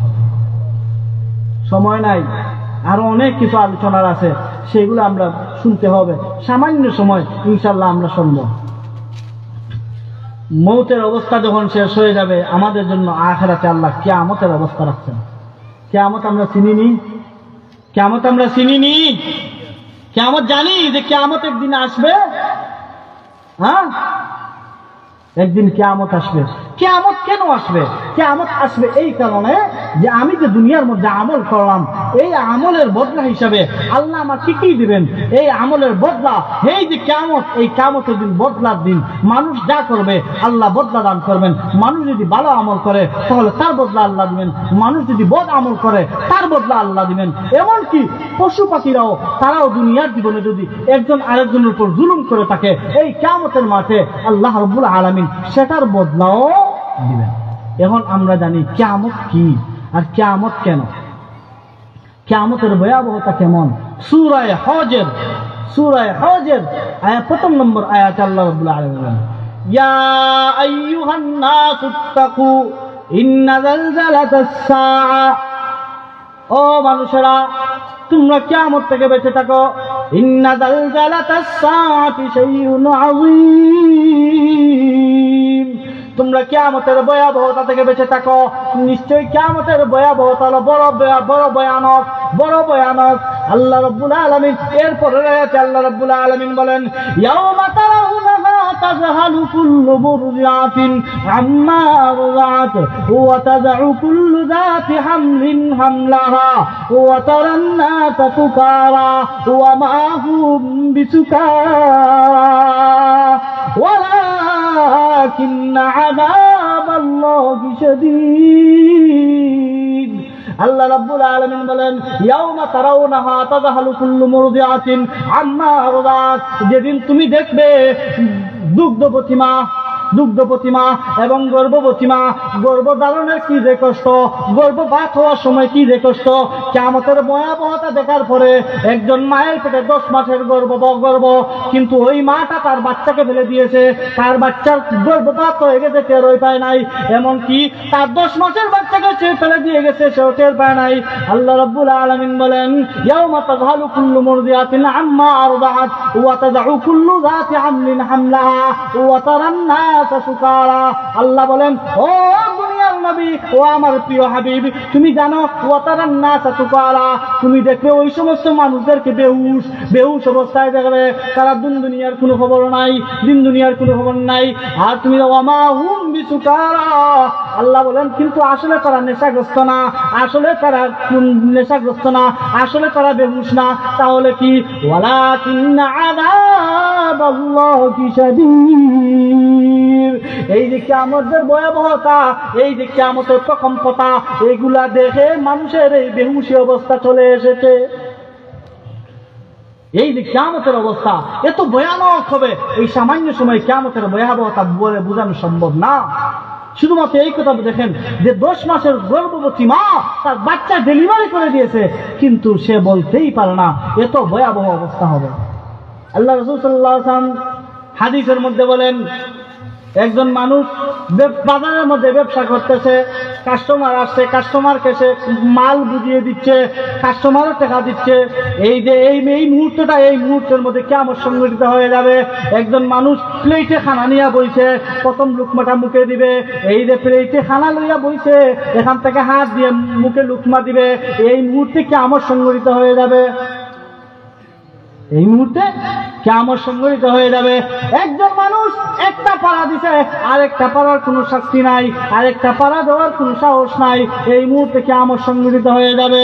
সময় নাই, আরো অনেক কিছু আলোচনার আছে, সেগুলো আমরা শুনতে হবে। সামান্য সময় ইনশাল্লাহ আমরা শুনবো। মৌতের অবস্থা যখন শেষ হয়ে যাবে, আমাদের জন্য আখিরাতে আল্লাহ কিয়ামতের অবস্থা রাখছেন। কিয়ামত আমরা চিনিনি, কিয়ামত আমরা চিনিনি, কিয়ামত জানি যে কিয়ামত একদিন আসবে। হ্যাঁ, একদিন কিয়ামত আসবে। কিয়ামত কেন আসবে? কিয়ামত আসবে এই কারণে যে আমি যে দুনিয়ার মধ্যে আমল করলাম, এই আমলের বদলা হিসাবে আল্লাহ আমাকে কি দিবেন? এই আমলের বদলা, এই যে কিয়ামত, এই কিয়ামতের দিন বদলার দিন। মানুষ যা করবে আল্লাহ বদলা দান করবেন। মানুষ যদি ভালো আমল করে তাহলে তার বদলা আল্লাহ দিবেন, মানুষ যদি বদ আমল করে তার বদলা আল্লাহ দিবেন। এমনকি পশু পাখিরাও, তারাও দুনিয়ার জীবনে যদি একজন আরেকজনের উপর জুলুম করে থাকে, এই কিয়ামতের মাঠে আল্লাহ রাব্বুল আলামিন সেটার বদলাও দিবেন। এখন আমরা জানি কিয়ামত কি আর কিয়ামত কেন, কিয়ামতের ভয়াবহতা কেমন। সূরা হজের প্রথম নম্বর আয়াত আল্লাহ রাব্বুল আলামিন বলেন, ইয়া আইয়ুহান নাসুত্তাকু ইন্না যালজালাতাস সাআ, ও মানুষেরা তোমরা কিয়ামত থেকে বেঁচে থাকো। ইন্না যালজালাতাস সাআতি শাইউন আযীম, তোমরা কিয়ামতের ভয়াবহতা থেকে বেঁচে থাকো। নিশ্চয়ই কিয়ামতের ভয়াবহতা হলো বড় ভয়ানক। আল্লাহ রাব্বুল আলামিন এরপরে আল্লাহ রাব্বুল আলামিন বলেন, ইয়াওমা তারাউনাহা তাযহালু কুল্লু মুরদিআতিন আম্মা আরদাআত ওয়া তাযউ কুল্লু যাতি হামলিন হামলাহা ওয়া তারান নাসা সুকারা ওয়া মা হুম বিসুকারা ওয়ালাকিন্না আযাবাল্লাহি শাদীদ। আল্লাহ রাব্বুল আলামিন বলেন, ইয়াউমা তারাউনাহা তাযহালু কুল্লু মুরদিআতিন আম্মা আরদাআত, যেদিন তুমি দেখবে দুগ্ধবতী মা এবং গর্ভবতী মা, গর্ভধারণের কি যে কষ্ট, গর্ভপাত হওয়ার সময় কি যে কষ্ট। কিয়ামতের ভয়াবহতা দেখার পরে একজন মায়ের পেটে 10 মাসের গর্ভ, কিন্তু ওই মাটা তার বাচ্চাকে ফেলে দিয়েছে, তার বাচ্চার গর্ভপাত হয়ে গেছে, টেরই পায় নাই। এমনকি তার 10 মাসের বাচ্চাকে সে ফেলে দিয়ে গেছে, সেও টের পায় নাই। আল্লাহ রাব্বুল আলামিন বলেন, ইয়াউমা তাযহালু কুল্লু মুরদিআতিন আম্মা আরদাআত ওয়া তাযউ কুল্লু যাতি হামলিন হামলাহা ওয়া তারান নাসা সুকারা। আল্লাহ বলেন, ও দুনিয়ার নবী, ও আমার প্রিয় হাবিব, তুমি জানো ওয়া তারান নাসা সুকারা, তুমি দেখবে ওই সমস্ত মানুষদেরকে বেহুশ অবস্থায় দেখবে, তারা দুনিয়ার কোনো খবর নাই, আর তুমি ওয়া মা হুম বিসুকারা। আল্লাহ বলেন, কিন্তু আসলে তারা নেশাগ্রস্ত না, আসলে তারা বেহুশ না। তাহলে কি? ওয়ালাকিন্না আযাবাল্লাহি শাদীদ। এই যে কিয়ামতের ভয়াবহতা, এই যে কিয়ামতের প্রকম্পতা, এইগুলা দেখে মানুষের এই বেহুশি অবস্থা চলে এসেছে। এই যে কিয়ামতের অবস্থা এত ভয়ানক হবে, এই সামান্য সময় কিয়ামতের ভয়াবহতা বলে বোঝানো সম্ভব না। শুধুমাত্র এই কথা দেখেন যে 10 মাসের গর্ভবতী মা তার বাচ্চা ডেলিভারি করে দিয়েছে, কিন্তু সে বলতেই পারে না এত ভয়াবহ অবস্থা হবে। আল্লাহ রাসূল সাল্লাল্লাহু আলাইহি ওয়াসাল্লাম হাদিসের মধ্যে বলেন, একজন মানুষ বাজারের মধ্যে ব্যবসা করতেছে, কাস্টমার আসছে, কাস্টমারকে সে মাল বুঝিয়ে দিচ্ছে, কাস্টমারও টাকা দিচ্ছে। এই যে এই মুহূর্তের মধ্যে কিয়ামত সংঘটিত হয়ে যাবে। একজন মানুষ প্লেটে খানা নিয়ে বইছে, প্রথম লুকমাটা মুখে দিবে, এই যে প্লেটে খানা লইয়া বইছে, এখান থেকে হাত দিয়ে মুখে লুকমা দিবে, এই মুহূর্তে কিয়ামত সংঘটিত হয়ে যাবে। এই মুহূর্তে কিয়ামত সংঘটিত হয়ে যাবে। একজন মানুষ একটা পাড়া দিছে, আরেকটা পাড়ার কোনো শাস্তি নাই, আরেকটা পাড়া দেওয়ার কোনো সাহস নাই, এই মুহূর্তে কিয়ামত সংঘটিত হয়ে যাবে।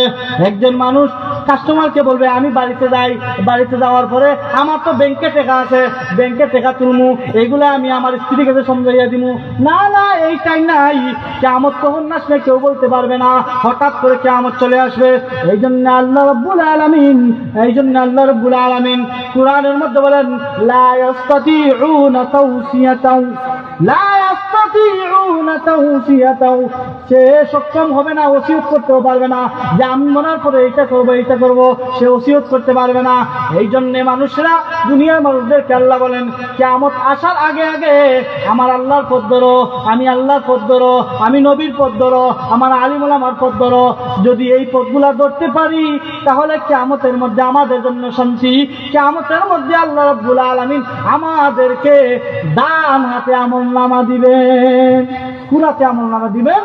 একজন মানুষ কাস্টমারকে বলবে আমি বাড়িতে যাই, বাড়িতে যাওয়ার পরে আমার তো ব্যাংকে টাকা আছে, ব্যাংকে টাকা তুলমু, এগুলা আমি আমার স্ত্রীর কাছে সমঝাইয়া দিমু। না না, এইটাই নাই। কিয়ামত কখন আসবে কেউ বলতে পারবে না, হঠাৎ করে কিয়ামত চলে আসবে। এই জন্য আল্লাহ রাব্বুল আলামিন কুরআনের মধ্যে বলেন লা ইস্তাতিউনা তাওসিয়াতাও, সে সক্ষম হবে না, ওসিয়ত করতেও পারবে না যে আমি মরার পরে এইটা করব, সে ওসিয়ত করতে পারবে না। এই জন্য মানুষরা, দুনিয়ার মানুষদেরকে আল্লাহ বলেন কিয়ামত আসার আগে আগে আমার আল্লাহর পথ ধরো, আমি আল্লাহর পথ ধরো, আমি নবীর পথ ধরো, আমার আলিম উলামার পথ ধরো। যদি এই পথগুলা ধরতে পারি তাহলে কিয়ামতের মধ্যে আমাদের জন্য শান্তি। কিয়ামতের মধ্যে আল্লাহ রাব্বুল আলামিন আমাদেরকে ডান হাতে আমলনামা দিবেন, কুরাতে আমলনামা দিবেন,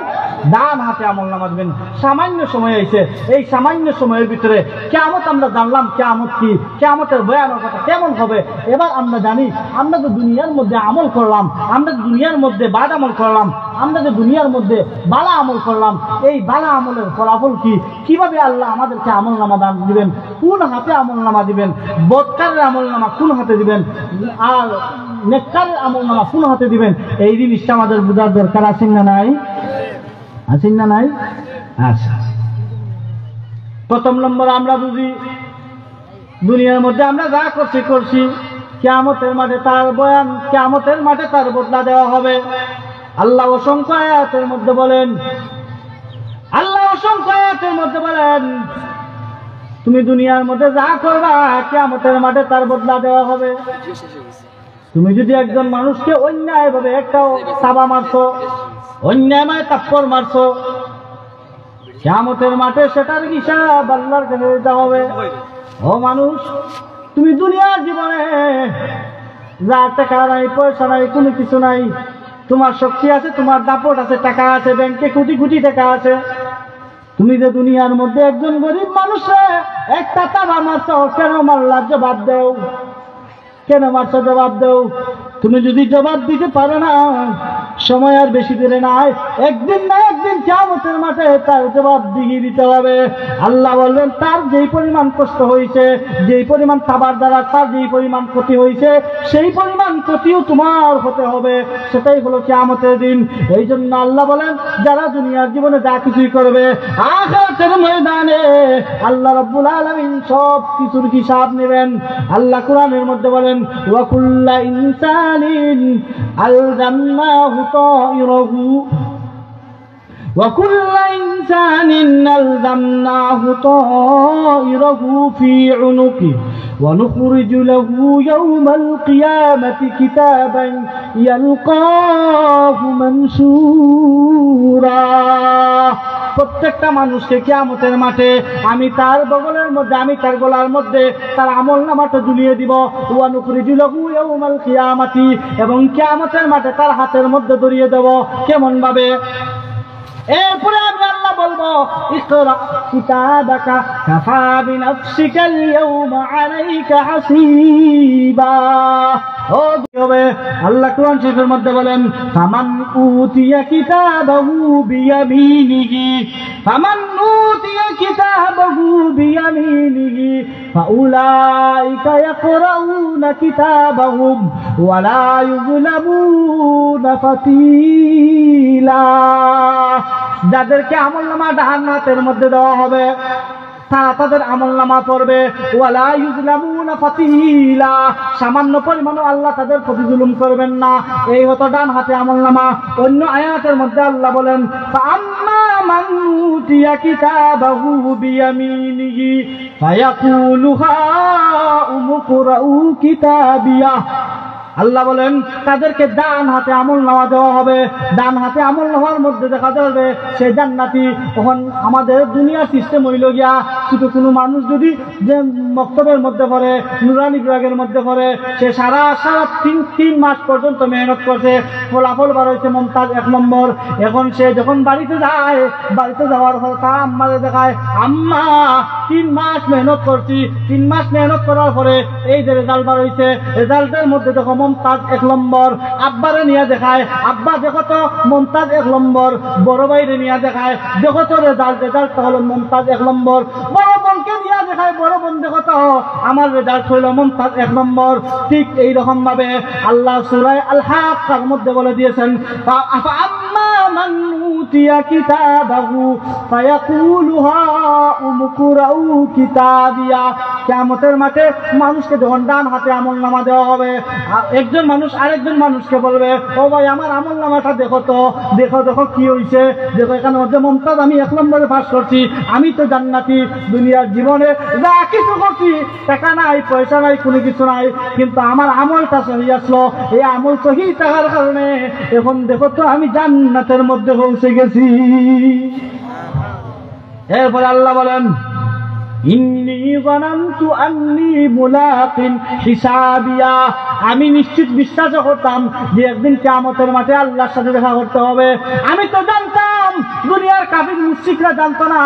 ডান হাতে আমলনামা দিবেন। সামান্য সময় হয়েছে, এই সামান্য সময়ের ভিতরে কিয়ামত আমরা জানলাম কিয়ামত কি, কিয়ামতের ভয়ানকতা কেমন হবে। এবার আমরা জানি আমরা যে দুনিয়ার মধ্যে আমল করলাম, আমরা দুনিয়ার মধ্যে বাদ আমল করলাম, আমরা যে দুনিয়ার মধ্যে বালা আমল করলাম, এই বালা আমলের ফলাফল কি, কিভাবে আল্লাহ আমাদেরকে আমলনামা দান দিবেন, কোন হাতে আমলনামা দিবেন, বদকারের আমলনামা কোন হাতে দিবেন আর নেককারের আমলনামা কোন হাতে দিবেন, এই জিনিসটা আমাদের বোঝার দরকার আছে না নাই? আছেন না নাই? আচ্ছা, প্রথম নম্বর আমরা বুঝি দুনিয়ার মধ্যে আমরা যা করছি কিয়ামতের মাঠে তার বয়ান, কিয়ামতের মাঠে তার বদলা দেওয়া হবে। আল্লাহ অসংখ্য আয়াতের মধ্যে বলেন তুমি দুনিয়ার মধ্যে যা করবা কিয়ামতের মাঠে তার বদলা দেওয়া হবে। তুমি যদি একজন মানুষকে অন্যায় ভাবে একটা তাবা মারছো, অন্যায় তাপ্পর মারছো, কিয়ামতের মাঠে সেটার হিসাব আল্লাহর কাছে দিতে হবে। ও মানুষ, তুমি দুনিয়ার জীবনে যা টাকা নাই, পয়সা নাই, কোনো কিছু নাই, তোমার শক্তি আছে, তোমার দাপট আছে, টাকা আছে, ব্যাংকে কোটি কোটি টাকা আছে, তুমি যে দুনিয়ার মধ্যে একজন গরিব মানুষে একটা তাবা মারছো, কেন মারলা জবাব দেও, কেন মারছো জবাব দেও। তুমি যদি জবাব দিতে পারো না, সময় আর বেশি দেরি নাই, একদিন না একদিন কিয়ামতের মাঠে তার জবাব দিয়ে দিতে হবে। আল্লাহ বলবেন তার যেই পরিমাণ কষ্ট হয়েছে, যেই পরিমাণ খাবার দ্বারা তার যেই পরিমাণ ক্ষতি হয়েছে, সেই পরিমাণ ক্ষতিও তোমার হতে হবে। সেটাই হলো কিয়ামতের দিন। এই জন্য আল্লাহ বলেন যারা দুনিয়ার জীবনে যা কিছুই করবে, আখিরাতের ময়দানে আল্লাহ রাব্বুল আলামিন সব কিছুর হিসাব নেবেন। আল্লাহ কোরআনের মধ্যে বলেন ওয়া কুল্লা ইনসানিন আলজামনাহু তাইরাহু وكل إنسان ألزمناه طائره في عنقه ونخرج له يوم القيامة كتابا يلقاه منشورا। প্রত্যেকটা মানুষকে কিয়ামতের মাঠে আমি তার বগলের মধ্যে, আমি তার গলার মধ্যে তার আমলনামাটা ঝুলিয়ে দিব। ওয়া নুখরিজু লাহু ইয়াউমাল কিয়ামাতি, এবং কিয়ামতের মাঠে তার হাতের মধ্যে ধরিয়ে দেব। কেমন ভাবে? এরপরে আমি আল্লাহ বলবো ইকরা কিতাবাকা কাফা বিনাফসিকাল ইয়াউমা আলাইকা হাসিবা। ও হবে আল্লাহ কোরআন শরীফের মধ্যে বলেন ফামান উতিয়া কিতাবাহু বিয়ামিনিহি, ফামান উতিয়া কিতাবাহু বিয়ামিনিহি ফাউলাইকা ইয়াকরাউনা কিতাবাহুম ওয়া লা ইউযলামুনা ফাতিলা। যাদেরকে আমলনামা ডান হাতের মধ্যে দেওয়া হবে তারা তাদের আমলনামা পড়বে, ওয়ালা ইউযলামুনা ফাতিলা, সামান্য পরিমাণও আল্লাহ তাদের প্রতি জুলুম করবেন না। এই হতো ডান হাতে আমলনামা। অন্য আয়াতের মধ্যে আল্লাহ বলেন ফাআম্মা মান উতিয়া কিতাবাহু বিয়ামিনিহি ফায়াকুলু হাউমুকরাউ কিতাবিয়া। আল্লাহ বলেন তাদেরকে ডান হাতে আমলনামা দেওয়া হবে। ডান হাতে আমলনামার মধ্যে দেখা যাবে সে জান্নাতি। তখন আমাদের দুনিয়ার সিস্টেম হইল গিয়া শুধু কোনো মানুষ যদি যে মক্তবের মধ্যে পড়ে, নুরানি বিভাগের মধ্যে পড়ে, সে সারা তিন মাস পর্যন্ত মেহনত করছে, ফলাফল বার হয়েছে মমতাজ 1 নম্বর। এখন সে যখন বাড়িতে যায়, বাড়িতে যাওয়ার পর তার আম্মারে দেখায় আম্মা 3 মাস মেহনত করছি, 3 মাস মেহনত করার পরে এই যে রেজাল্ট বার হয়েছে, রেজাল্টের মধ্যে দেখো মমতাজ 1 নম্বর। আব্বারে নিয়ে দেখায় আব্বা দেখো তো মমতাজ 1 নম্বর। বড় ভাইরে নিয়ে দেখায় দেখো তো রেজাল্টটা হলো মমতাজ 1 নম্বর। বড় বোনকে নিয়ে দেখায় বড় বন্ধু কত, আমার রেজাল্ট হইল মুমতাজ 1 নম্বর। ঠিক এইরকম ভাবে আল্লাহ সূরা আল হাক্কার মধ্যে বলে দিয়েছেন, আম্মা মান উতিয়া কিতাবাহু ফায়াকুলু হা উমকুরাউ কিতাবিয়া। কিয়ামতের মাঠে মানুষকে যখন ডান হাতে আমলনামা দেওয়া হবে, একজন মানুষ আরেকজন মানুষকে বলবে, ও ভাই আমার আমলনামাটা দেখো তো, দেখো দেখো কি হয়েছে, দেখো এখানে মধ্যে মুমতাজ আমি 1 নম্বরে পাস করছি, আমি তো জান্নাতি, দুনিয়ার জীবনে যা কিছু করছি, টাকা নাই পয়সা নাই কোনো কিছু নাই, কিন্তু আমার আমলটা সহি আসলো, এই আমল সহি থাকার কারণে এখন দেখো তো আমি জান্নাতের মধ্যে পৌঁছে গেছি। এরপরে আল্লাহ বলেন, ইন্নী যানানতু আন্নী মুলাকিন হিসাবিয়া। আমি নিশ্চিত বিশ্বাস করতাম যে একদিন কিয়ামতের মাঠে আল্লাহর সাথে দেখা করতে হবে। আমি তো জানতাম, দুনিয়ার কাফির মুশরিকরা জানতো না,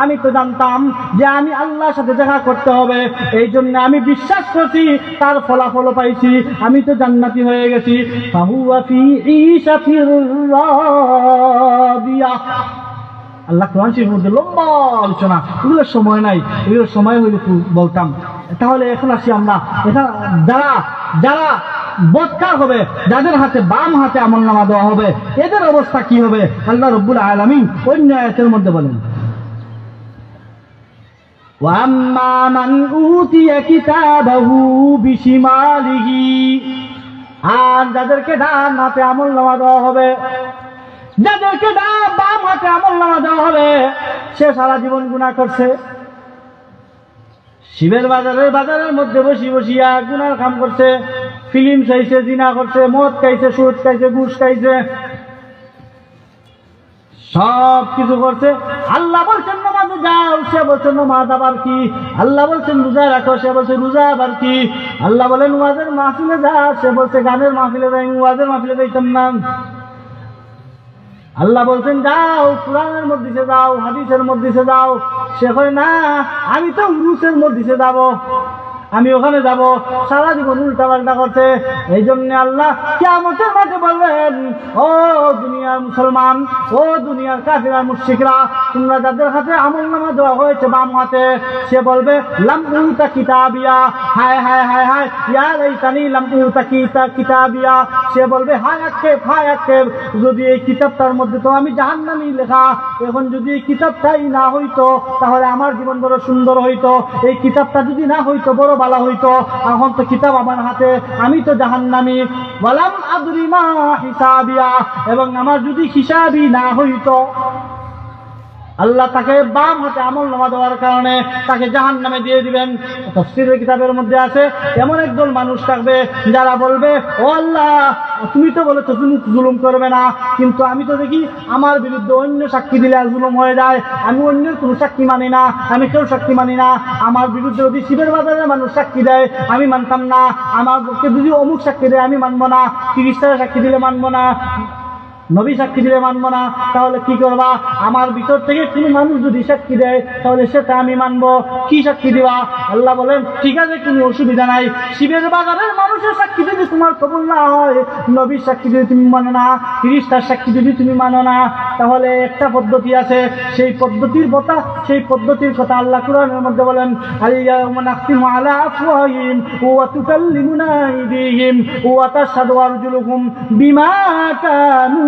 আমি তো জানতাম যে আমি আল্লাহর সাথে দেখা করতে হবে। এই জন্য আমি বিশ্বাস করছি, তার ফলাফল পাইছি, আমি তো জান্নাতি হয়ে গেছি। ফাহুয়া ফি ঈশাতির রাদিয়া। আল্লাহ কোরআন শরীফের মধ্যে লম্বা আলোচনা, এগুলোর সময় নাই, এগুলোর সময় হইলে বলতাম। তাহলে এখন আসি আমরা, এখানে যারা যারা বদকার হবে, যাদের হাতে বাম হাতে আমলনামা দেওয়া হবে, এদের অবস্থা কি হবে? আল্লাহ রাব্বুল আলামিন অন্য আয়াতের মধ্যে বলেন, ওয়াম্মা মান উতিয়া কিতাবাহু বিশিমালিহি। আর যাদেরকে ডান হাতে আমলনামা দেওয়া হবে, যাদেরকে বাম হাতে আমলনামা দেওয়া হবে, সে সারা জীবন গুনাহ করছে, শিবের বাজারের মধ্যে বসিয়া গুনার কাম করছে, ফিল্ম চাইছে, জিনা করছে, মদ খাইছে, সুদ খাইছে, ঘুষ খাইছে, সব কিছু করছে। আল্লাহ বলছেন নামাজে যাও, সে বলছে নামাজ আবার কি। আল্লাহ বলছেন রোজা রাখো, সে বলছে রোজা আবার কি। আল্লাহ বলেন ওয়াজের মাহফিলে যা, সে বলছে গানের মাহফিলে যাই, ওয়াজের মাহফিলে যাইতাম না। আল্লাহ বলছেন যাও কুরআনের মধ্যে যাও, হাদিসের মধ্যে যাও, সে কয় না আমি তো উরুসের মধ্যে যাব, আমি ওখানে যাব, সারা জীবন উল্টা পাল্টা করছে। এই জন্য আল্লাহ কিয়ামতের মাঠে বলবেন, ও দুনিয়ার মুসলমান, ও দুনিয়ার কাফির আর মুশরিকরা, তোমরা যাদের হাতে আমলনামা দেওয়া হয়েছে বাম হাতে, সে বলবে লাম উতা কিতাবিয়া, হায় হায় হায় হায়, ইয়া লাইতানি লাম উতা কিতাবিয়া। সে বলবে হায় আক্ষেপ, হায় আক্ষেপ, যদি এই কিতাবটার মধ্যে তো আমি জাহান্নামী লেখা, এখন যদি এই কিতাবটাই না হইতো তাহলে আমার জীবন বড় সুন্দর হইতো, এই কিতাবটা যদি না হইতো বড় ভালো হইতো, এখন তো কিতাব আমার হাতে, আমি তো জাহান্নামী। ওয়ালাম আদরি মা হিসাবিয়া, এবং আমার যদি হিসাবই না হইতো, আল্লাহ তাকে বাম হাতে আমলনামা দেওয়ার কারণে তাকে জাহান্নামে দিয়ে দিবেন। তাফসীরের কিতাবের মধ্যে আছে, এমন একদল মানুষ থাকবে যারা বলবে, ও আল্লাহ তুমি তো বলেছো জুলুম করবে না, কিন্তু আমি তো দেখি আমার বিরুদ্ধে অন্য সাক্ষী দিলে আর জুলুম হয়ে যায়, আমি অন্যের কোনো সাক্ষী মানি না, আমি কেউ সাক্ষী মানি না, আমার বিরুদ্ধে যদি শিবের বাজারের মানুষ সাক্ষী দেয় আমি মানতাম না, আমাকে যদি অমুক সাক্ষী দেয় আমি মানবো না, খ্রিস্টানের সাক্ষী দিলে মানবো না, নবী সাক্ষী দিলে মানবো না, তাহলে কি করবা? আমার ভিতর থেকে কোনো মানুষ যদি সাক্ষী দেয় তাহলে সেটা আমি মানবো। কি সাক্ষী দিবা? আল্লাহ বলেন ঠিক আছে, কোনো অসুবিধা নাই, শিবের বাজারের মানুষের সাক্ষী যদি তোমার কবুল না হয়, নবীর সাক্ষী যদি তুমি মানো না, খ্রিস্টার সাক্ষী যদি তুমি মানো না, তাহলে একটা পদ্ধতি আছে, সেই পদ্ধতির কথা আল্লাহ কুরআনের মধ্যে বলেন, আল-ইয়াওমা নাখতিমু আলা আফওয়াহিহিম ওয়া তুকাল্লিমুনা আইদিহিম ওয়া তাশহাদু আরজুলুহুম বিমা কানু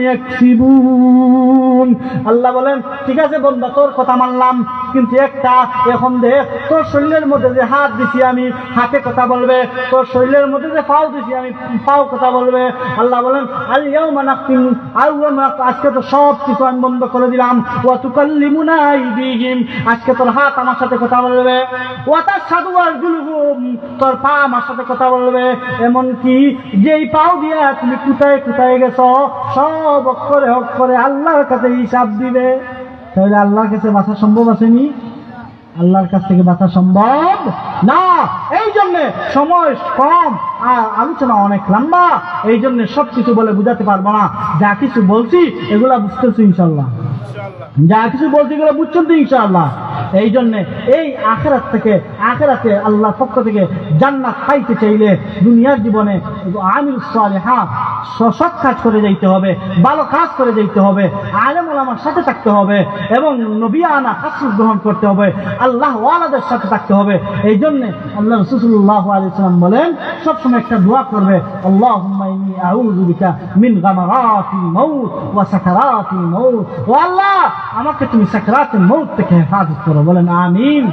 ইয়াকসিবুন। আল্লাহ বলেন ঠিক আছে বন্ধা, তোর কথা মানলাম, কিন্তু একটা, এখন দেখ তোর শরীরের মধ্যে যে হাত দিছি আমি, হাতে কথা বলবে, তোর শরীরের মধ্যে যে পাও দিছি আমি, পাও কথা বলবে। আল্লাহ বলেন আল-ইয়াওমা নাখতিমু, আজকে তো সব কিছু আমি বন্ধ করে দিলাম, ওয়া তুকাল্লিমুনা আইদিহিম, আজকে তোর হাত আমার সাথে কথা বলবে, ওয়া তাশহাদু আরজুলুহুম, তোর পা আমার সাথে কথা বলবে, এমনকি যেই পাও দিয়া তুমি কোথায় কোথায় গেছো সব অক্ষরে আল্লাহর কাছে হিসাব দিবে। তাহলে আল্লাহর কাছে বাঁচা সম্ভব আসেনি? আল্লাহর কাছ থেকে বাঁচা সম্ভব না। এই জন্য সময় কম আর আলোচনা অনেক লম্বা, এই জন্য সবকিছু বলে বুঝাতে পারবো না, যা কিছু বলছি এগুলা বুঝতেছি ইনশাল্লাহ। যা কিছু বলতে গেলে বুঝছেন তো ইনশাআল্লাহ। এই জন্যে এই আখিরাতে আল্লাহর পক্ষ থেকে জান্নাত পাইতে চাইলে দুনিয়ার জীবনে আমিল সালিহাত সৎ কাজ করে যাইতে হবে, ভালো কাজ করে যাইতে হবে, আলেম ওলামার সাথে থাকতে হবে এবং নবিয়ানা খাসলুক গ্রহণ করতে হবে, আল্লাহ ওয়ালাদের সাথে থাকতে হবে। এই জন্যে আল্লাহ রাসূল সাল্লাল্লাহু আলাইহি ওয়াসাল্লাম বলেন সবসময় একটা দোয়া করবে, আল্লাহুম্মা ইন্নী আউযু বিকা মিন গামারাতিল মাউত ওয়া সাকারাতিল মাউত। ও আল্লাহ, আমাকে তুমি সাকরাতুল মউত থেকে হেফাজত করো। বলেন আমিন।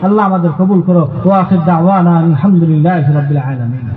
আল্লাহ আমাদের কবুল করো। ওয়া আখির দাওয়ানা আলহামদুলিল্লাহি রাব্বিল আলামিন।